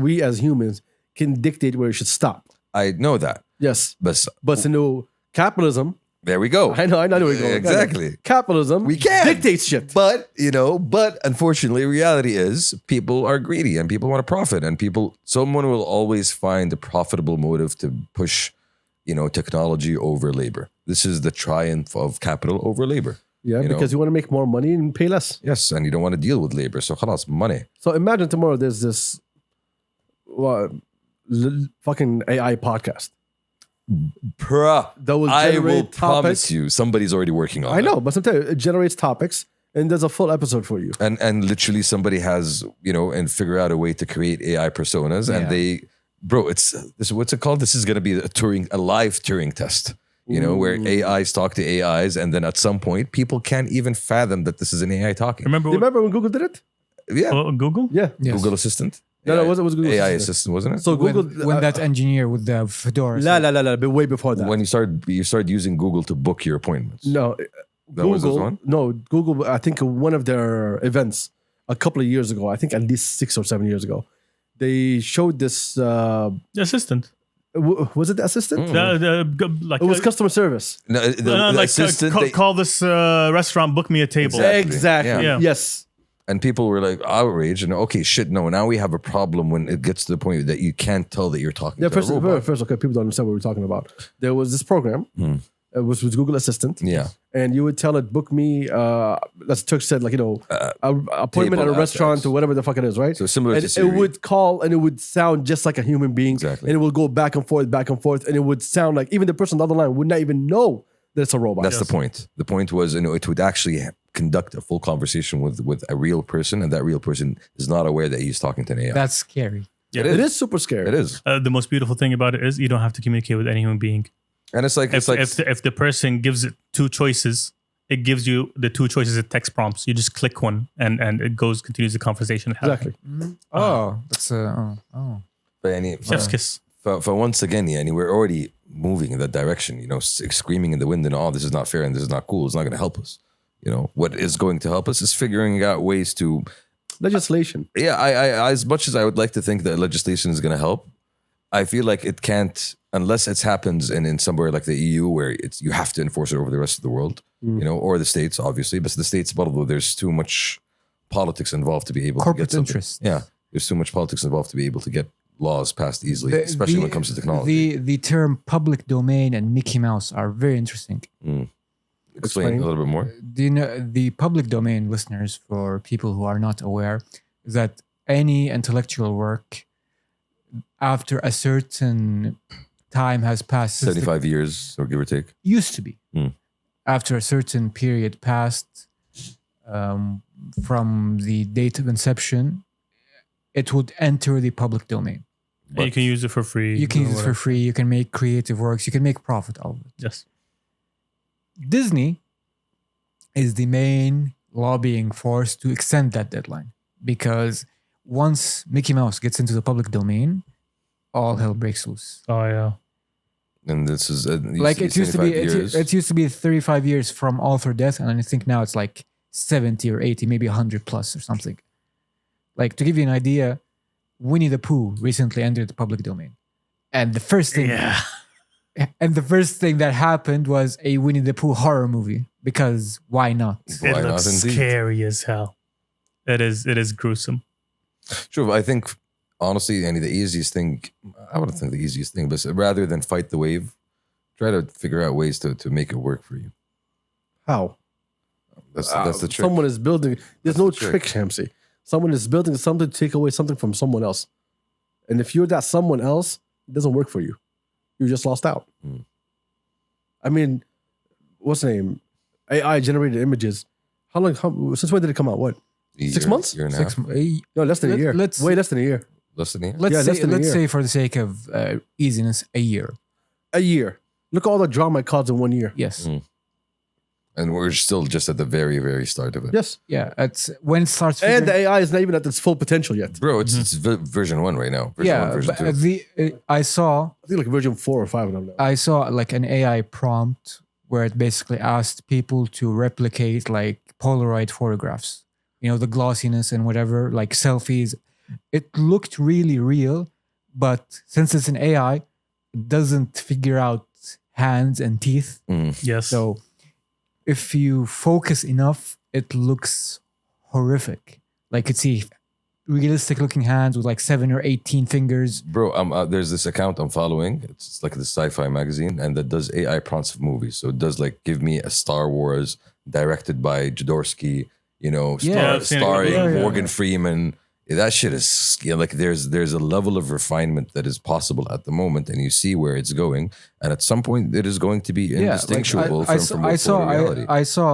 we as humans can dictate where it should stop. I know that. Yes. But But capitalism, there we go. I know where you're going. Exactly. Capitalism We can. dictates shit. But unfortunately, reality is people are greedy and people want to profit, and someone will always find a profitable motive to push, technology over labor. This is the triumph of capital over labor. Yeah, because you want to make more money and pay less. Yes, and you don't want to deal with labor. So khalas, money. So imagine tomorrow there's this fucking AI podcast. Bruh, That will I generate will promise topics. you, somebody's already working on it. I know, but sometimes it generates topics and there's a full episode for you. And literally somebody has, and figure out a way to create AI personas, and they, what's it called? This is going to be a live Turing test, where AIs talk to AIs, and then at some point people can't even fathom that this is an AI talking. Do you remember when Google did it? Yeah, Google? Yeah. Yes. Google Assistant. No, it was Google AI Assistant. Assistant, wasn't it? So Google, when that engineer with the fedora. la, but way before that. When you start using Google to book your appointments. No, That was this one? No, Google. I think one of their events a couple of years ago. I think at least 6 or 7 years ago, they showed this. The assistant. Was it the assistant? Like It was customer service. No, the assistant. call this restaurant, book me a table. Exactly. Yeah. Yes. And people were like outraged, and okay, shit, no. Now we have a problem when it gets to the point that you can't tell that you're talking Yeah. to a robot. First, okay. People don't understand what we're talking about. There was this program. It was with Google Assistant. Yeah. And you would tell it, book me. As Turk said, like appointment at a table restaurant access. or whatever the fuck it is, right? So similar and to it Siri. would call and it would sound just like a human being. Exactly. And it would go back and forth, and it would sound like even the person on the other line would not even know that it's a robot. That's the point. The point was, it would actually conduct a full conversation with a real person, and that real person is not aware that he's talking to an AI. That's scary. Yeah. It is super scary. It is. The most beautiful thing about it is you don't have to communicate with any human being. And it's like if the person gives it two choices, it gives you the two choices as text prompts. You just click one and it continues the conversation. Exactly. Oh, that's but any, Chef's kiss. for once again, yeah, we're already moving in that direction. Screaming in the wind and all this is not fair and this is not cool. It's not going to help us. What is going to help us is figuring out ways to legislation. Yeah, I as much as I would like to think that legislation is going to help, I feel like it can't unless it happens in somewhere like the EU where you have to enforce it over the rest of the world, or the States, obviously. But the States, there's too much politics involved to be able to get something. Interest. Yeah, there's too much politics involved to be able to get laws passed easily, especially when it comes to technology. The term public domain and Mickey Mouse are very interesting. Explain a little bit more. Do you know the public domain, listeners, for people who are not aware, is that any intellectual work after a certain time has passed, 75 years or give or take, used to be. After a certain period passed from the date of inception, it would enter the public domain. And you can use it for free. You can use it for free. You can make creative works. You can make profit out of it. Yes. Disney is the main lobbying force to extend that deadline, because once Mickey Mouse gets into the public domain, all hell breaks loose. Oh yeah. And this is Like it used to be. It used to be 35 years from author death, and I think now it's like 70 or 80, maybe 100 plus or something. Like, to give you an idea, Winnie the Pooh recently entered the public domain, and the first thing. Yeah. And the first thing that happened was a Winnie the Pooh horror movie, because why not? Why It not, looks indeed? scary as hell. It is gruesome. Sure, I think honestly, the easiest thing, I wouldn't think the easiest thing, but rather than fight the wave, try to figure out ways to make it work for you. How? That's the trick. Someone is building. There's That's no the trick. trick, Shamsi. Someone is building something to take away something from someone else. And if you're that someone else, it doesn't work for you. You just lost out. I mean, what's the name? AI generated images. Since when did it come out? What? 6 months? Year and a 6 half. No, less than a year. let's- Way less than a year. Less than a year. Let's Yeah, less say, than a let's year. say for the sake of easiness, a year. A year. Look at all the drama it caused in 1 year. Yes. And we're still just at the very, very start of it. Yes. Yeah. It's when it starts. And the figuring- AI is not even at its full potential yet. Bro, it's version 1 right now. Version 1, yeah. version But 2. I saw I think like version 4 or 5 of them now. I saw like an AI prompt where it basically asked people to replicate like Polaroid photographs, the glossiness and whatever, like selfies. It looked really real, but since it's an AI, it doesn't figure out hands and teeth. Yes. So if you focus enough, it looks horrific. Like it's realistic looking hands with like 7 or 18 fingers. Bro, there's this account I'm following. It's like the sci-fi magazine, and that does AI prompts of movies. So it does like give me a Star Wars directed by Jodorowsky, Yeah, I've seen it. starring Yeah. Morgan Freeman. That shit is like there's a level of refinement that is possible at the moment, and you see where it's going. And at some point, it is going to be indistinguishable from reality. I saw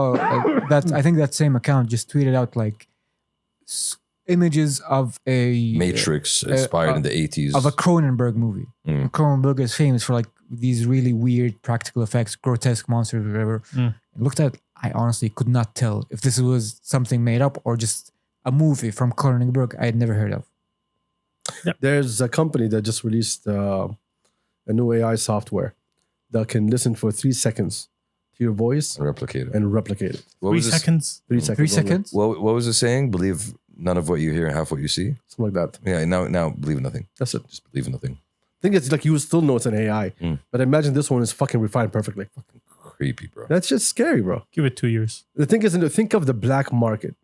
that. I think that same account just tweeted out like images of a Matrix inspired in the 80s. of a Cronenberg movie. Mm. Cronenberg is famous for like these really weird practical effects, grotesque monsters, whatever. Looked at, I honestly could not tell if this was something made up or just a movie from Cronenberg I had never heard of. There's a company that just released a new AI software that can listen for 3 seconds to your voice and replicate it. and replicate it. What 3 was this- seconds. 3 seconds. 3 only. seconds? What was it saying? Believe none of what you hear and half what you see. Something like that. Yeah, now believe nothing. That's it. Just believe nothing. I think it's like you still know it's an AI, but imagine this one is fucking refined perfectly. Creepy, bro. That's just scary, bro. Give it 2 years. The thing is, think of the black market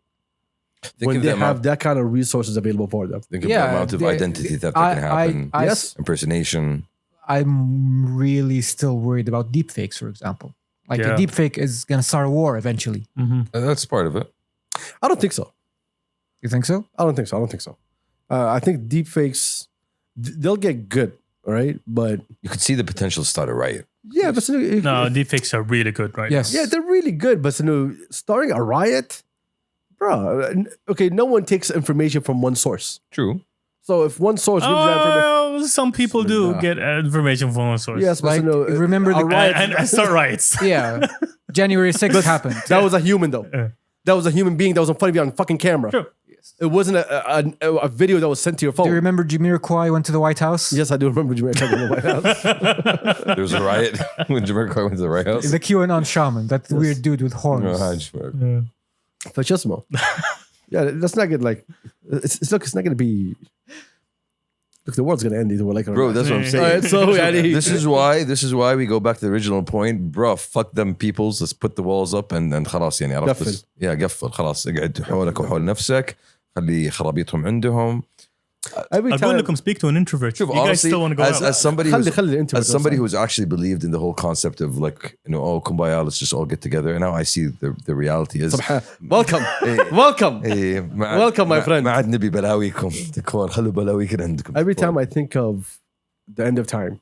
Think when of they the have amount, that kind of resources available for them. think of Yeah, the amount of the- identity theft that can happen. Yes. Impersonation. I'm really still worried about deepfakes, for example. Like Yeah. a deepfake is gonna start a war eventually. That's part of it. I don't think so. You think so? I don't think so. I think deepfakes, they'll get good, all right? But You could see the potential to start a riot. yeah, but No, deepfakes are really good right Yes. yeah, they're really good. But starting a riot, bro. Okay, no one takes information from one source. True. So if one source gives that information, Well, some people do get information from a source. Yes, but Like, no, remember the And start riots. Yeah, January 6th happened. that was a human though. That was a human being that was in front of you on fucking camera. True. It wasn't a video that was sent to your phone. Do you remember Jamiroquai went to the White House? Yes, I do remember Jamaica in the White House. There was a riot when Jamaica went to the White House. The QAnon shaman, that weird dude with horns. Fascismo. Yeah, let's not get like. It's not going to be. Look, the world's going to end either way. Like, Bro, that's what I'm saying. All right, so this is why we go back to the original point. Bro, fuck them peoples. Let's put the walls up and خلاص يعني عرفت. قفل. Yeah, قفل خلاص. اقعد حولك وحول نفسك. خلي خرابيطهم عندهم. every أقول time. لكم speak to an introvert. You guys Honestly, still want to go out. as somebody خلي introvert as somebody also. who's actually believed in the whole concept of like, you know, oh, kumbaya, let's just all get together. And now I see the reality is Welcome. Welcome. welcome my friend. ما عاد نبي بلاويكم تكون خلوا بلاويكم عندكم. Every time I think of the end of time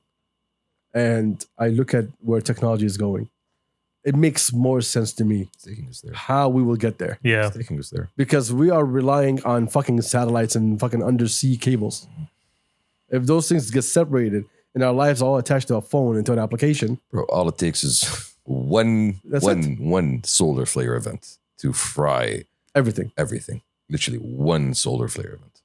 and I look at where technology is going, it makes more sense to me It's taking us there. how we will get there. Yeah. It's taking us there. Because we are relying on fucking satellites and fucking undersea cables. If those things get separated and our lives are all attached to a phone and to an application, Bro, all it takes is one solar flare event to fry everything. everything. Literally one solar flare event.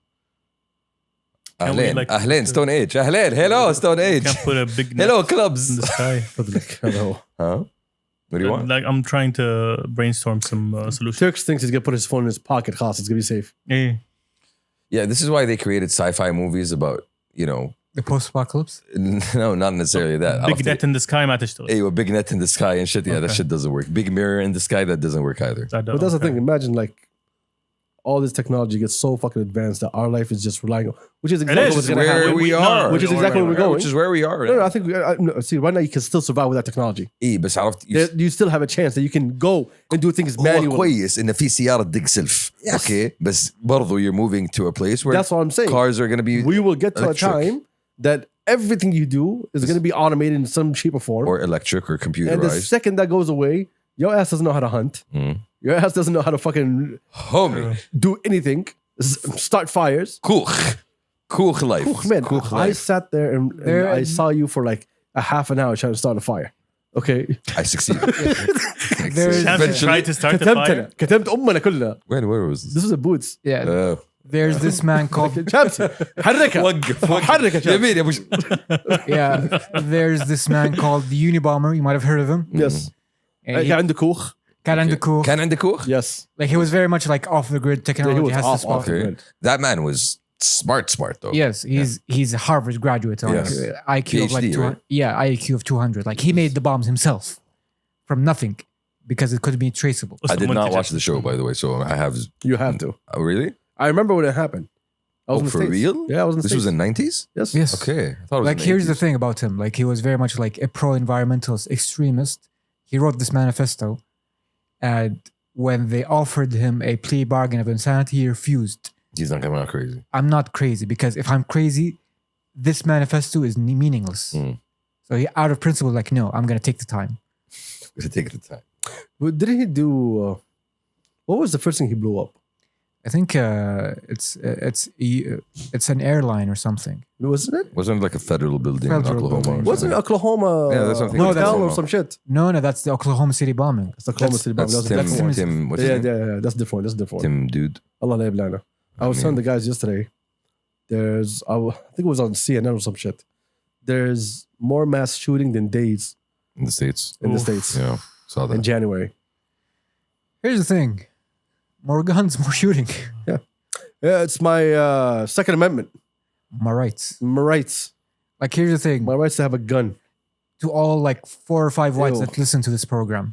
Can we, أهلين like, أهلين Stone Age. أهلين hello Stone Age. Can't put a big net Hello in clubs. the sky. Hello. Huh? What do you want? Like I'm trying to brainstorm some solutions. Turks thinks he's gonna put his phone in his pocket. Khas, it's gonna be safe. Yeah. Yeah, this is why they created sci-fi movies about, you know, The post-apocalypse. no, not necessarily that. Big net in the sky ما تشتغل. Hey, a big net in the sky and shit. Yeah, that shit doesn't work. Big mirror in the sky, that doesn't work either. But that's the thing. Imagine like all this technology gets so fucking advanced that our life is just relying on, which is exactly what's gonna where happen. we are. Which is exactly where we're going. Which is where we are. No, I think no, see right now you can still survive with that technology. إيه بس عرفت You still have a chance that you can go and do things هو manually. كويس إن في سيارة تدق سلف. Okay, بس برضو you're moving to a place where That's what I'm saying. cars are going to be We will get to electric. a time that everything you do is going to be automated in some shape or form. or electric or And the computerized. second that goes away, your ass doesn't know how to hunt. Your ass doesn't know how to fucking Homie, do anything. Start fires. Kuch life. Man, Kuch I life. sat there and I saw you for like a half an hour trying to start a fire. Okay. I succeeded. Shamsi tried to start the fire. كتمت أمنا كلها. Where was this? This was a boots. Yeah. Oh. There's this man called شامسي حركها وقف حركها شامسي. يمين يا ابو yeah. There's this man called the Unabomber. You might have heard of him. Yes. And he- كان عنده كوخ. كان عنده كوخ. كان عندك كوخ? Yes. Like he was very much like off the grid technology. He was has to off spot. the Okay. grid. That man was smart though. Yes, he's a Harvard graduate. Like, Yes. IQ of like PhD, 200. right? Yeah, IQ of 200. Like he made the bombs himself from nothing because it could be traceable. I did not watch the show, by the way, so I have. You have to. Oh, really? I remember when it happened. I was in the For States. real? Yeah, I was in the This was States. in 90s? Yes. Yes. Okay. I thought it was Like in here's the 80s. thing about him. Like he was very much like a pro-environmentalist extremist. He wrote this manifesto, and when they offered him a plea bargain of insanity, he refused. He's not coming out crazy. I'm not crazy because if I'm crazy, this manifesto is meaningless. So he, out of principle, like no, I'm gonna take the time. To take the time. But didn't he do? What was the first thing he blew up? I think it's an airline or something. Wasn't it? Wasn't it like a federal building Federal in Oklahoma? building. or Wasn't it something? Oklahoma? Yeah, that's something. No, that's hotel or Oklahoma. some shit. No, that's the Oklahoma City bombing. It's Oklahoma City bomb. That's That was Tim. different. Tim. What's Yeah, his name? yeah, that's different. That's different. Tim, dude. Allah la yablana. I was telling the guys yesterday. I think it was on CNN or some shit. There's more mass shooting than days In the States. in the States Yeah. Saw in that. January. Here's the thing: more guns, more shooting. Yeah, it's my Second Amendment. My rights. My rights. Like here's the thing: My rights to have a gun. to all like 4 or 5 whites Ew. that listen to this program.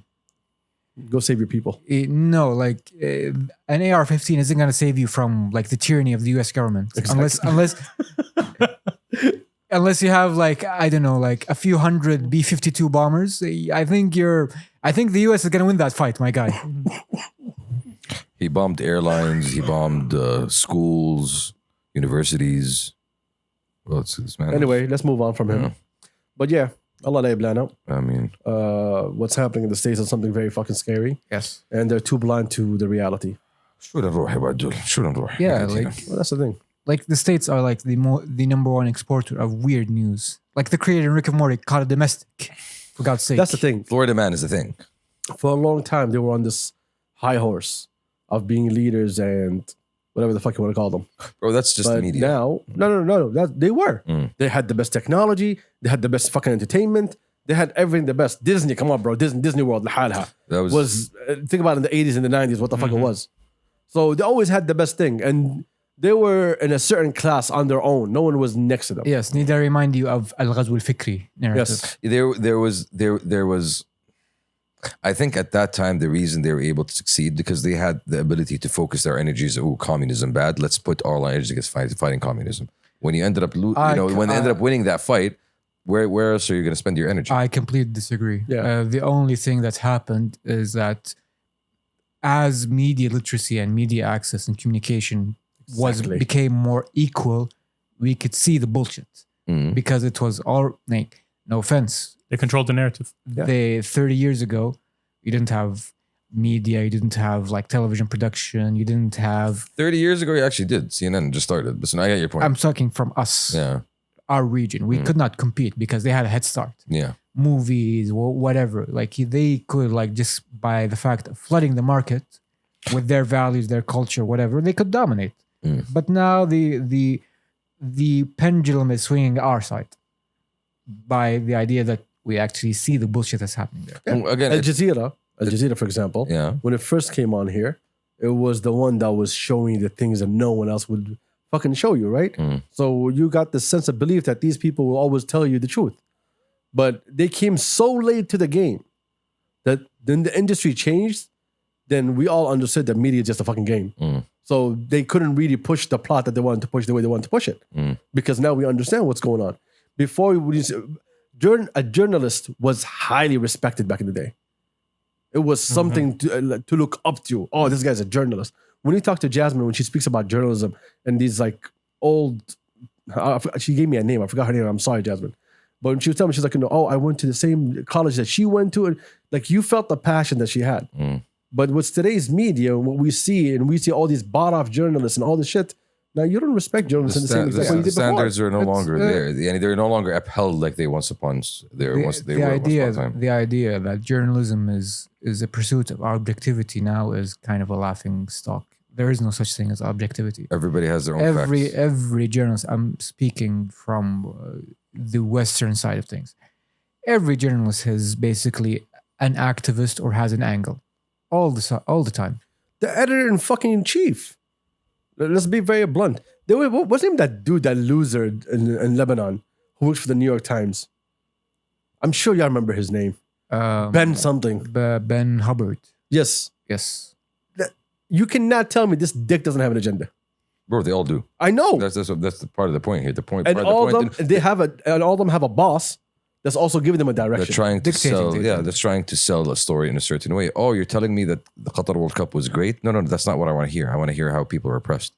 Go save your people. No, like an AR-15 isn't gonna save you from like the tyranny of the U.S. government, unless you have like I don't know, like a few hundred B-52 bombers. I think the U.S. is gonna win that fight, my guy. He bombed airlines. He bombed schools, universities. Well, it's this man. Anyway, let's move on from him. Yeah. But yeah, Allah la yablana. I mean, What's happening in the States is something very fucking scary. Yes. And they're too blind to the reality. شو نروح يا بدول؟ شو نروح؟ Yeah, like Well, that's the thing. like the States are like the number one exporter of weird news. Like the creator in Rick and Morty caught a domestic. For God's sake. That's the thing. Florida man is the thing. For a long time, they were on this high horse of being leaders and whatever the fuck you want to call them. Bro, that's just But the media. now, no. They were. They had the best technology. They had the best fucking entertainment. They had everything the best. Disney, come on, bro. Disney World, لحالها. That was Think about it in the 80s and the 90s, what the fuck it was. So they always had the best thing. And they were in a certain class on their own. No one was next to them. Yes, need I remind you of Al-Ghazw al-Fikri narrative. Yes. there was I think at that time the reason they were able to succeed because they had the ability to focus their energies. Oh, communism bad. Let's put all our energy against fighting communism. When you ended up, when they ended up winning that fight, where else are you going to spend your energy? I completely disagree. Yeah. The only thing that's happened is that as media literacy and media access and communication Exactly. became more equal, we could see the bullshit because it was all like, no offense. They controlled the narrative. Yeah. 30 years ago, you didn't have media, you didn't have like television production, you didn't have. 30 years ago, you actually did. CNN just started. Listen, I get your point. I'm talking from us, Yeah. our region. We could not compete because they had a head start. Yeah. Movies, whatever. Like they could like just by the fact of flooding the market with their values, their culture, whatever, they could dominate. But now the pendulum is swinging our side by the idea that we actually see the bullshit that's happening there. Well, again, Al Jazeera, for example, yeah. when it first came on here, it was the one that was showing the things that no one else would fucking show you, right? So you got the sense of belief that these people will always tell you the truth. But they came so late to the game that then the industry changed, then we all understood that media is just a fucking game. So they couldn't really push the plot that they wanted to push the way they wanted to push it. Because now we understand what's going on. Before, a journalist was highly respected back in the day. It was something to look up to. Oh, this guy's a journalist. When you talk to Jasmine, when she speaks about journalism and these like old, she gave me a name. I forgot her name. I'm sorry, Jasmine. But when she was telling me, she's like, I went to the same college that she went to. And like you felt the passion that she had. But with today's media, what we see, and we see all these bought off journalists and all this shit. Now you don't respect journalists in the same exact way you The did before. standards are no longer there. And they're no longer upheld like they once upon they were once upon a time. The idea that journalism is a pursuit of objectivity now is kind of a laughing stock. There is no such thing as objectivity. Everybody has their own facts. Every journalist, I'm speaking from the Western side of things. Every journalist is basically an activist or has an angle, all the time. The editor in fucking chief. Let's be very blunt. What's name that dude, that loser in Lebanon who works for the New York Times? I'm sure y'all remember his name. Ben something. Ben Hubbard. Yes. You cannot tell me this dick doesn't have an agenda. Bro, they all do. I know. That's the part of the point here. The point. And part all of the of point them, and all of them have a boss that's also giving them a direction. they're trying to Dictating sell. things. Yeah, they're trying to sell a story in a certain way. Oh, you're telling me that the Qatar World Cup was great? No, that's not what I want to hear. I want to hear how people are oppressed.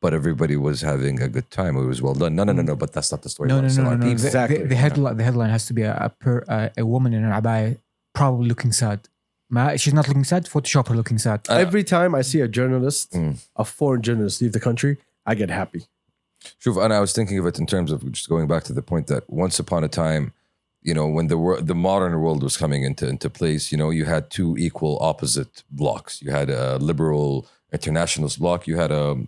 But everybody was having a good time. It was well done. No. But that's not the story. No. Exactly. The headline has to be a woman in an abaya, probably looking sad. She's not looking sad. Photoshop her looking sad. Every time I see a journalist, a foreign journalist leave the country, I get happy. Shuf, and I was thinking of it in terms of just going back to the point that once upon a time, when the modern world was coming into place, you had two equal opposite blocks. You had a liberal internationalist bloc. You had a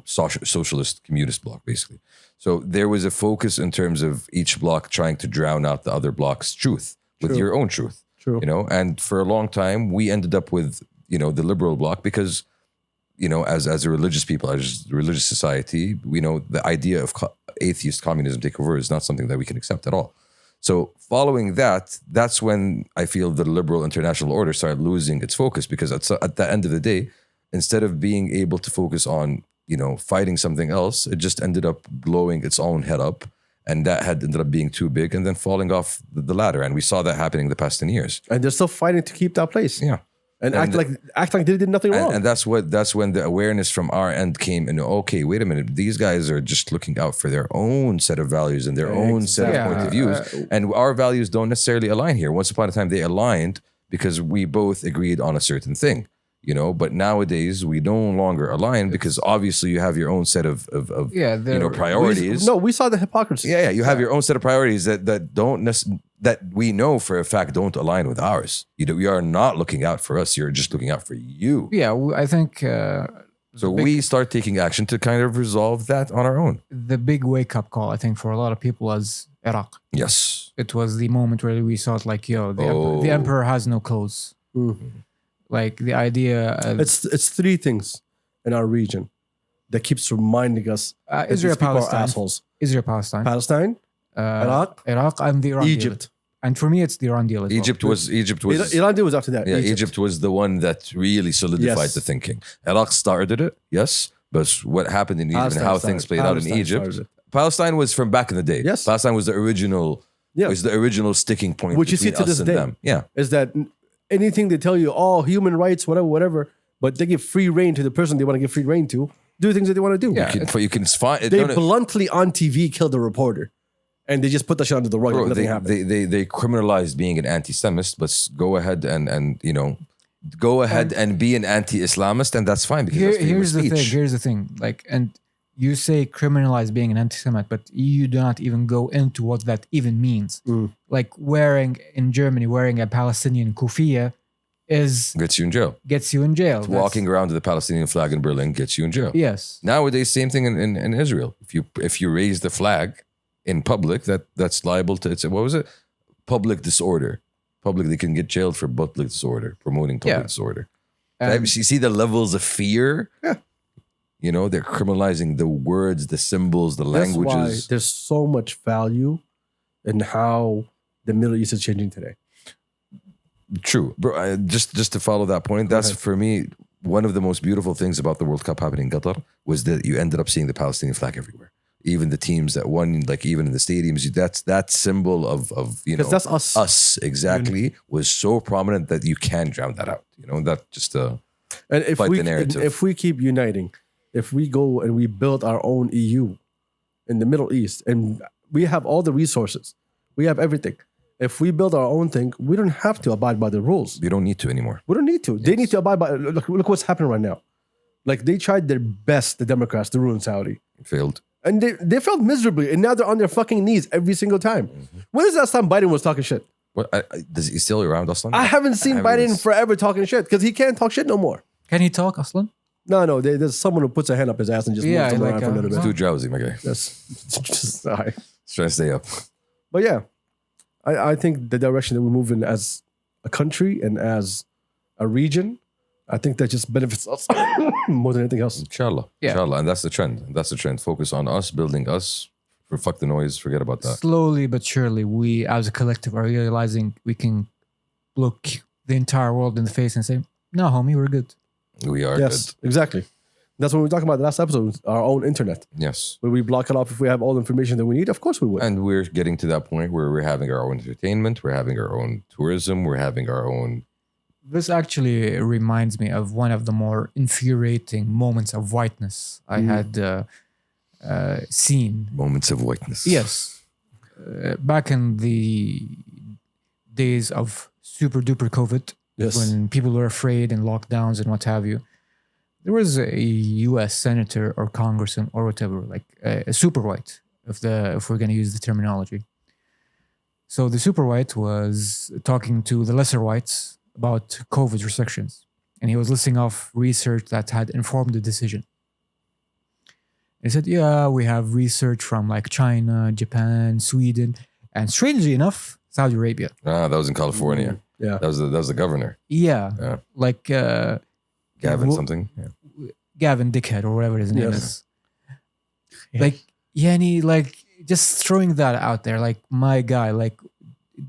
socialist communist bloc, basically. So there was a focus in terms of each bloc trying to drown out the other bloc's truth with your own truth. True. And for a long time we ended up with the liberal bloc because as a religious people, as a religious society, the idea of atheist communism take over is not something that we can accept at all. So following that's when I feel the liberal international order started losing its focus, because at the end of the day, instead of being able to focus on fighting something else, it just ended up blowing its own head up. And that had ended up being too big and then falling off the ladder. And we saw that happening the past 10 years. And they're still fighting to keep that place. Yeah. And act like they did nothing wrong. And that's when the awareness from our end came. And okay, wait a minute. These guys are just looking out for their own set of values and their own set of point of views. And our values don't necessarily align here. Once upon a time, they aligned because we both agreed on a certain thing. you know. But nowadays we no longer align because obviously you have your own set of priorities. We saw the hypocrisy. Yeah, you have your own set of priorities that don't that we know for a fact don't align with ours. You are not looking out for us. You're just looking out for you. Yeah, I think. So we start taking action to kind of resolve that on our own. The big wake up call, I think, for a lot of people was Iraq. Yes. It was the moment where we saw it like, yo, the emperor has no clothes. Mm-hmm. Like the idea of It's three things in our region that keeps reminding us that Israel, these people are Palestine. assholes. Israel, Palestine, Palestine, Iraq, and the Iran deal. Egypt. And for me, it's the Iran deal as Egypt well. was Iran deal was after that. yeah, Egypt was the one that really solidified Yes. the thinking. Iraq started it, yes, but what happened in Egypt and Palestine how started. things played out in Palestine Egypt. started Palestine was from back in the day. Yes. Palestine was the original. Yeah. Was the original sticking point Which you see between to us this and day. them. Yeah. Is that anything they tell you, human rights, whatever, but they give free reign to the person they want to give free reign to, do things that they want to do. Yeah. You can find. They bluntly on TV killed a reporter, and they just put that shit under the rug. Bro, Like nothing happened. they criminalized being an anti-Semist, but go ahead and go ahead and be an anti-Islamist, and that's fine because that's freedom Here's of the thing. speech. Here's the thing. Like, and you say criminalize being an anti-Semite, but you do not even go into what that even means. Like in Germany, wearing a Palestinian kufiya Gets you in jail. gets you in jail. Walking around with the Palestinian flag in Berlin gets you in jail. Yes. Nowadays, same thing in Israel. If you raise the flag in public, that's liable to what was it? Public disorder. They can get jailed for public disorder, promoting public disorder. And- You see the levels of fear. Yeah. You know, they're criminalizing the words, the symbols, the That's why languages. there's so much value in how the Middle East is changing today. True, bro. Just to follow that point, that's ahead. for me one of the most beautiful things about the World Cup happening in Qatar was that you ended up seeing the Palestinian flag everywhere. Even the teams that won, like even in the stadiums, that's that symbol of Because that's us. us exactly was so prominent that you can't drown that out. You know that just And if fight we the narrative. if we keep uniting, if we go and we build our own EU in the Middle East, and we have all the resources, we have everything. If we build our own thing, we don't have to abide by the rules. you don't need to anymore. We don't need to. They need to abide by. Look what's happening right now. Like they tried their best, the Democrats, to ruin Saudi, It failed. and they failed miserably. And now they're on their fucking knees every single time. When is the last time Biden was talking shit? What does he still around Aslan? I haven't seen haven't Biden even- forever talking shit because he can't talk shit no more. Can he talk, Aslan? No, there's someone who puts a hand up his ass and just moves him like, around for a little bit. Too drowsy, my guy. That's just sorry. He's trying to stay up. But yeah, I think the direction that we move in as a country and as a region, I think that just benefits us more than anything else. Inshallah. Yeah. Inshallah. And that's the trend. Focus on us, building us. Fuck the noise. Forget about that. Slowly but surely, we as a collective are realizing we can look the entire world in the face and say, "No, homie, we're good." We are Yes, good. exactly. That's what we were talking about the last episode, our own internet. Yes. Will we block it off if we have all the information that we need? Of course we would. And we're getting to that point where we're having our own entertainment, we're having our own tourism, we're having our own. This actually reminds me of one of the more infuriating moments of whiteness I had seen. Moments of whiteness. Yes. Back in the days of super duper COVID, Yes. when people were afraid and lockdowns and what have you, there was a US senator or congressman or whatever, like a super white, if we're going to use the terminology. So the super white was talking to the lesser whites about COVID restrictions, and he was listing off research that had informed the decision. He said, yeah, we have research from like China, Japan, Sweden, and strangely enough, Saudi Arabia. Ah, that was in California. Yeah. That was the governor. Yeah. Yeah. Like Gavin Wo- something. Yeah. Gavin Dickhead or whatever his name Yes. is. Like, Yani, like just throwing that out there, like my guy, like,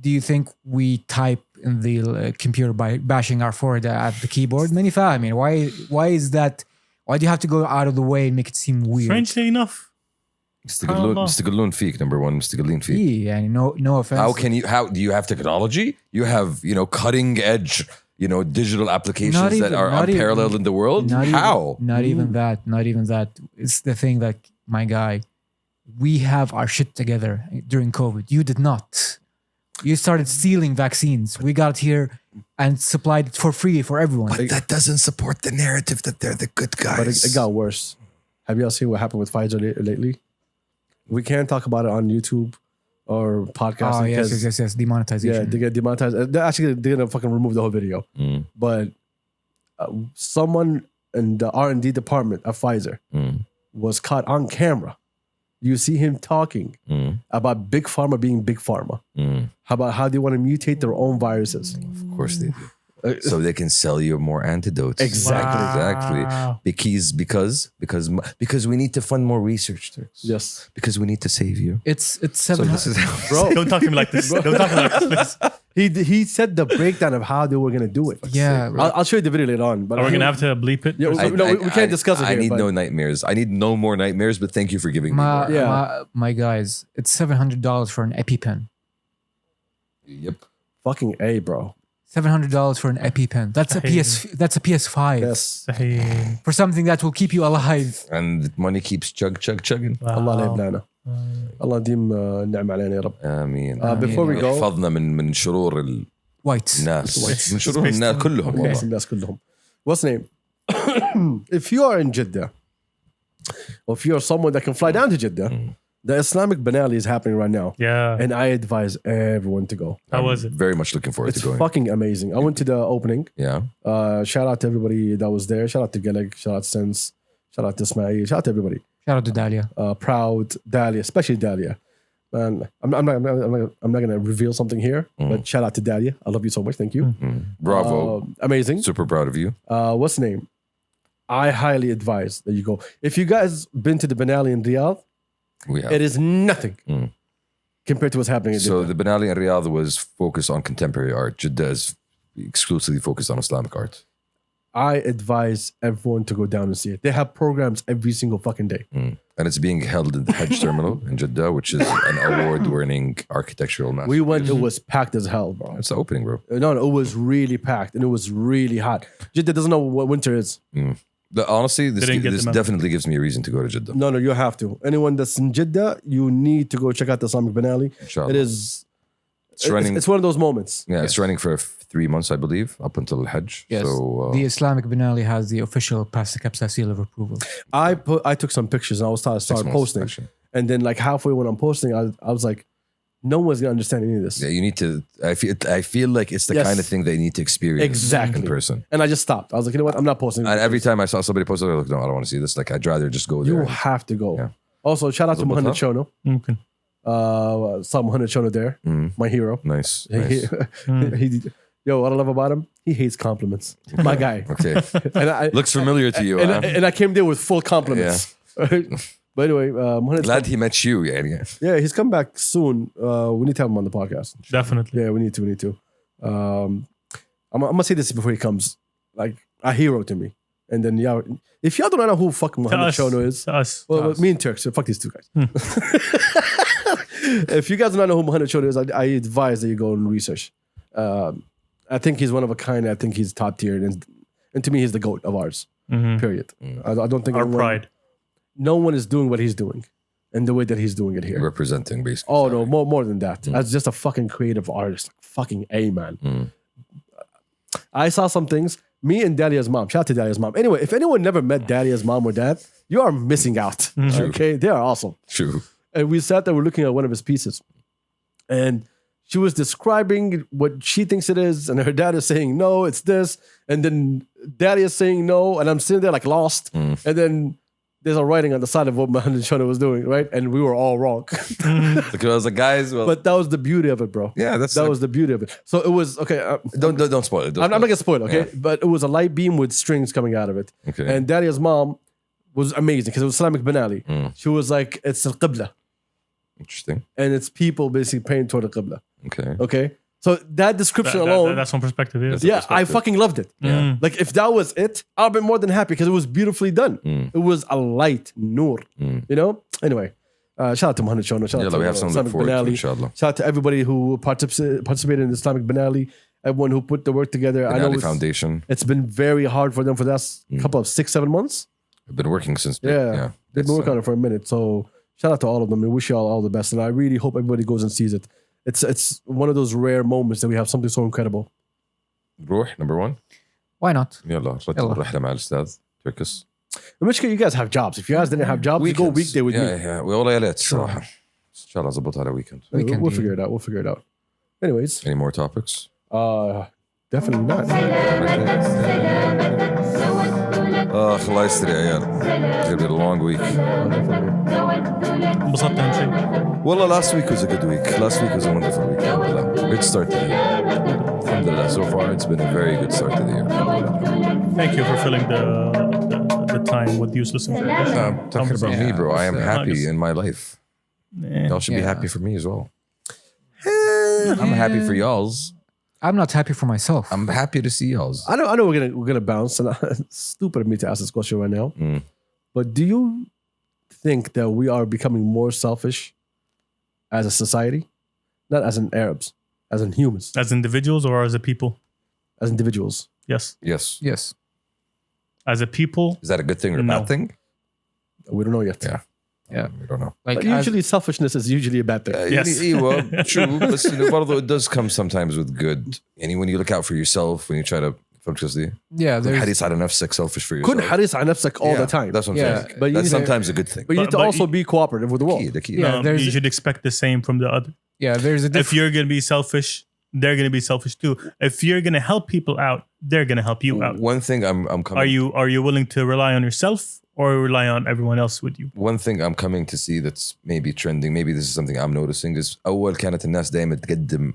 do you think we type in the computer by bashing our forehead at the keyboard? Many I mean, why is that? Why do you have to go out of the way and make it seem weird? Strangely enough, Mustaqillun feek, number one, Mustaqillin feek. Yeah, and no offense. How do you have technology? You have, cutting edge, digital applications that are unparalleled in the world? How? Not even that. Not even that. It's the thing that, my guy, we have our shit together during COVID. You did not. You started stealing vaccines. We got here and supplied it for free for everyone. But that doesn't support the narrative that they're the good guys. But it got worse. Have y'all seen what happened with Pfizer lately? We can't talk about it on YouTube or podcast. Oh, yes. Demonetization. Yeah, they get demonetized. They're gonna fucking remove the whole video. But someone in the R&D department at Pfizer was caught on camera. You see him talking about big pharma being big pharma. About how they want to mutate their own viruses. Of course they do. So they can sell you more antidotes. Exactly. Wow. Because we need to fund more research. Turks. Yes. Because we need to save you. It's So 700. this is how Bro, Don't talk to me like this. Don't talk to me like this, please. he said the breakdown of how they were gonna do it. Yeah. I'll show you the video later on. But Are we going to have to bleep it? Yeah, we can't discuss it I here, need but- no nightmares. I need no more nightmares, but thank you for giving me more. Yeah. My guys, it's $700 for an EpiPen. Yep. fucking A, bro. $700 for an EpiPen. That's a That's a PS5. Yes. For something that will keep you alive. And the money keeps chugging. الله لا يبلانا. الله يديم النعمة علينا يا رب. آمين. Before we go, حفظنا من شرور Whites. الناس. من شرور الناس كلهم. yes, الناس كلهم. What's the name? If you are in Jeddah, or if you're someone that can fly down to Jeddah, the Islamic Biennale is happening right now. Yeah. And I advise everyone to go. How was it? Very much looking forward It's to going. fucking amazing. I went to the opening. Yeah. Shout out to everybody that was there. Shout out to Galeg. Shout out to Sense. Shout out to Ismail. Shout out to everybody. Shout out to Dahlia. Proud, Dahlia, especially Dahlia. Man, I'm not gonna reveal something here, but shout out to Dahlia. I love you so much. Thank you. Bravo. Amazing. Super proud of you. What's the name? I highly advise that you go. If you guys been to the Biennale in Riyadh, We have. it is nothing compared to what's happening in So Jeddah. the Biennale in Riyadh was focused on contemporary art. Jeddah is exclusively focused on Islamic art. I advise everyone to go down and see it. They have programs every single fucking day. And it's being held in the Hajj terminal in Jeddah, which is an award-winning architectural masterpiece. We went, it was packed as hell, bro. It's the opening, bro. No, it was really packed and it was really hot. Jeddah doesn't know what winter is. Honestly, Didn't get this the memo. definitely gives me a reason to go to Jeddah. No, you have to. Anyone that's in Jeddah, you need to go check out the Islamic Biennale. Inshallah. It is. It's running. It's one of those moments. Yeah, it's running for 3 months, I believe, up until Hajj. Yes. So The Islamic Biennale has the official Pasta Kabsa seal of approval. I took some pictures and I was started months, posting, actually. and then like halfway when I'm posting, I was like, no one's gonna understand any of this. yeah, you need to. I feel like it's the Yes. kind of thing they need to experience Exactly. in person. And I just stopped. I was like, you know what? I'm not posting. And every time I saw somebody post it, I was like, no, I don't want to see this. Like, I'd rather just go You there. have to go. Yeah. Also, shout out to Mohammed Huh? Shono. Okay. Saw Mohammed Shono there, my hero. Nice. Yo, what I love about him, he hates compliments. My guy. Okay. And I Looks familiar to you, and, huh? and I came there with full compliments. But anyway, Mohammed, Glad he met you. Yeah. yeah, he's come back soon. We need to have him on the podcast. Definitely. Yeah, we need to. I'm gonna say this before he comes. Like a hero to me. And then yeah, if y'all don't know who fucking To Mohammed us. Shono is, To us. well, To us. me and Turks, so fuck these two guys. If you guys don't know who Mohammed Shono is, I advise that you go and research. I think he's one of a kind. I think he's top tier, and to me, he's the GOAT of ours. Period. I don't think Our anyone- pride. no one is doing what he's doing, and the way that he's doing it here. Representing, basically. Oh no, more than that. As just a fucking creative artist, like fucking A man. I saw some things. Me and Dahlia's mom. Shout out to Dahlia's mom. Anyway, if anyone never met Dahlia's mom or dad, you are missing out. Okay, they are awesome. True. And we sat there, we're looking at one of his pieces, and she was describing what she thinks it is, and her dad is saying no, it's this, and then Daddy is saying no, and I'm sitting there like lost, and then there's a writing on the side of what Mohammed Shono was doing, right? And we were all wrong. Because I was like, guys, well, But that was the beauty of it, bro. yeah, that's That like, was the beauty of it. So it was okay. don't spoil it. I'm not gonna spoil, okay? But it was a light beam with strings coming out of it. Okay. And Dahlia's mom was amazing because it was Islamic Biennale. She was like, it's al Qibla, Interesting. and it's people basically praying toward the Qibla. Okay. Okay, so that description alone, That's one perspective. Yeah. yeah, I fucking loved it. Yeah. Like if that was it, I'd been more than happy because it was beautifully done. It was a light, nur. You know. Anyway, shout out to Mohammed Shono. Shout out Yeah, to we have something to look Islamic forward to, Biennale. inshallah. Shout out to everybody who participated in the Islamic Biennale. Everyone who put the work together. I know Biennale Foundation. it's been very hard for them for the last couple of 6-7 months. I've been working since. Yeah, they've been working on it for a minute. So shout out to all of them. We wish you all the best, and I really hope everybody goes and sees it. It's one of those rare moments that we have something so incredible. نروح number 1. Why not? يلا رتب يلا. الرحلة مع الأستاذ تركس. المشكلة you guys have jobs. If you guys didn't have jobs, you go weekday with me. Yeah. والله يا ليت صراحة. إن شاء الله أضبط على weekend. Weekend We'll deal. figure it out. We'll figure it out. Anyways, Any more topics? definitely not. الله يستر يا عيال. It's gonna be a long week. انبسطت اهم شيء. والله last week was a good week. Last week was a wonderful week. Alhamdulillah. Good start to the year. Alhamdulillah. So far, it's been a very good start to the year. Alhamdulillah. Thank you for filling the time with useless information. I'm talking about me, bro. I am Yeah. happy in my life. Y'all should be Yeah. happy for me as well. I'm happy for y'all's. I'm not happy for myself. I'm happy to see y'all's. I know we're gonna bounce, and it's stupid of me to ask this question right now. But do you think that we are becoming more selfish as a society, not as in Arabs, as in humans, As individuals or as a people? as individuals? Yes. Yes. Yes. As a people, Is that a good thing or a No. bad thing? We don't know yet. Yeah. Yeah. We don't know. Like But usually, selfishness is usually a bad thing. Yes. Well, true. But although it does come sometimes with good. And when you look out for yourself, when you try to focus the yeah, there's حريص على نفسك, selfish for yourself. كن حريص على نفسك all Yeah, the time. That's what I'm Yeah. saying. But you That's need to- sometimes a good thing. But you need to But also be cooperative with the world. The key. Yeah, there's- you should expect the same from the other. there's a If difference. you're gonna be selfish, they're gonna be selfish too. If you're gonna help people out, they're gonna help you out. One thing I'm coming. Are you willing to rely on yourself or rely on everyone else with you? One thing I'm coming to see that's maybe trending, maybe this is something I'm noticing, is أول كانت الناس دائما تقدم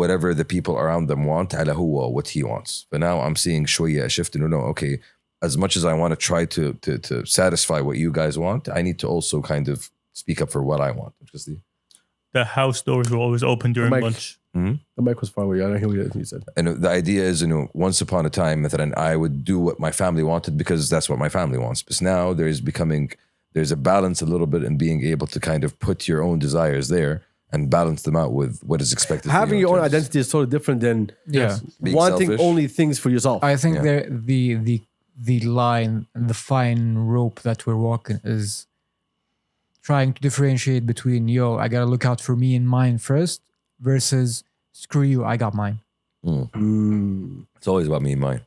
whatever the people around them want على هو what he wants. But now I'm seeing شوية shift no, okay, as much as I want to try to satisfy what you guys want, I need to also kind of speak up for what I want. Because The house doors were always open during Mike. lunch. The mic was far away. I don't hear what you said. and the idea is, once upon a time that I would do what my family wanted because that's what my family wants. But now there's a balance a little bit in being able to kind of put your own desires there and balance them out with what is expected. Having your own identity is totally different than Yeah. Being wanting selfish. only things for yourself. I think Yeah. the line and the fine rope that we're walking is trying to differentiate between I gotta look out for me and mine first versus screw you, I got mine. It's always about me and mine.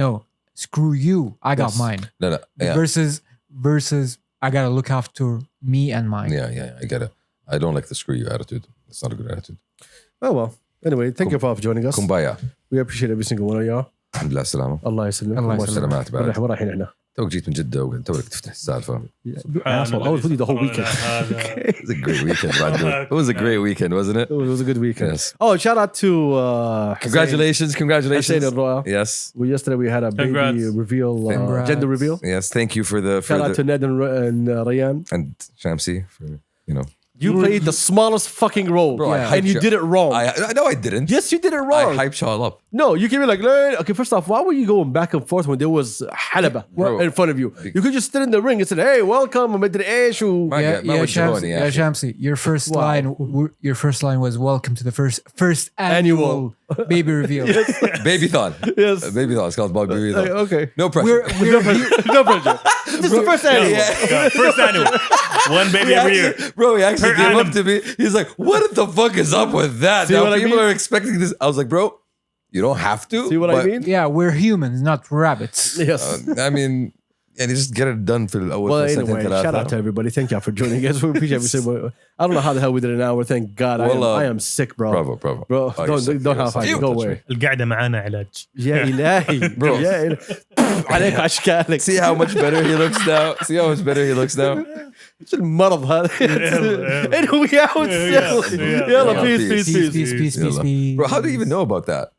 No, screw you, I got Yes. mine. No, yeah. Versus I gotta look after me and mine. Yeah, I get it. I don't like the screw you attitude. It's not a good attitude. Oh well. Anyway, thank you for joining us. Kumbaya. We appreciate every single one of y'all. الحمد لله السلامة. الله يسلمك. الله الله يسلمك. سلامات بعد. وين رايحين احنا؟ توك جيت من جدة وتوك تفتح السالفة. Asshole. I was with you the whole weekend. It was a great weekend, man. It was a great weekend, wasn't it? It was a good weekend. Yes. Oh, shout out to Congratulations. Hussein and Roya. Yes. Yesterday we had a baby Congrats. reveal, Congrats. gender reveal. Yes. Thank you for the Shout out to Ned and Rayan. and Shamsi for You played the smallest fucking role, Bro, I Yeah. hyped and you you- did it wrong. I know I didn't. Yes, you did it wrong. I hyped y'all up. No, you came in like, okay, first off, why were you going back and forth when there was halaba Bro. in front of you? You could just sit in the ring and say, hey, welcome, ومدري ايش و- My- Yeah, ما yeah, وجهوني Shamsi, يا yeah, أخي. Shamsi. Your first line was welcome to the first annual baby reveal. Baby-thon. Yes. Baby-thon. It's called Baby-thon. Okay. No pressure. No pressure. This is the first annual. First annual. One baby every year. Bro, he actually Per came annum. up to me. He's like, what the fuck is up with that? See Now what I people mean? are expecting this. I was like, bro, you don't have to. See what I but, mean? Yeah, we're humans, not rabbits. Yes. I mean, and you just get it done for the Well, anyway, shout out to everybody. Thank y'all for joining us. We appreciate every single. I don't know how the hell we did it an hour. Thank God. I am sick, bro. Bravo. Bro, Oh, you're sick. don't You're have sick. fun. Go away. القعدة معانا علاج. يا إلهي. Bro. يا إلهي. عليك أشكالك. See how much better he looks now? See how much better he looks now? ايش المرض هذا؟ Anyway, out. Yeah. يلا Yeah. peace. Peace. Bro, how do you even know about that?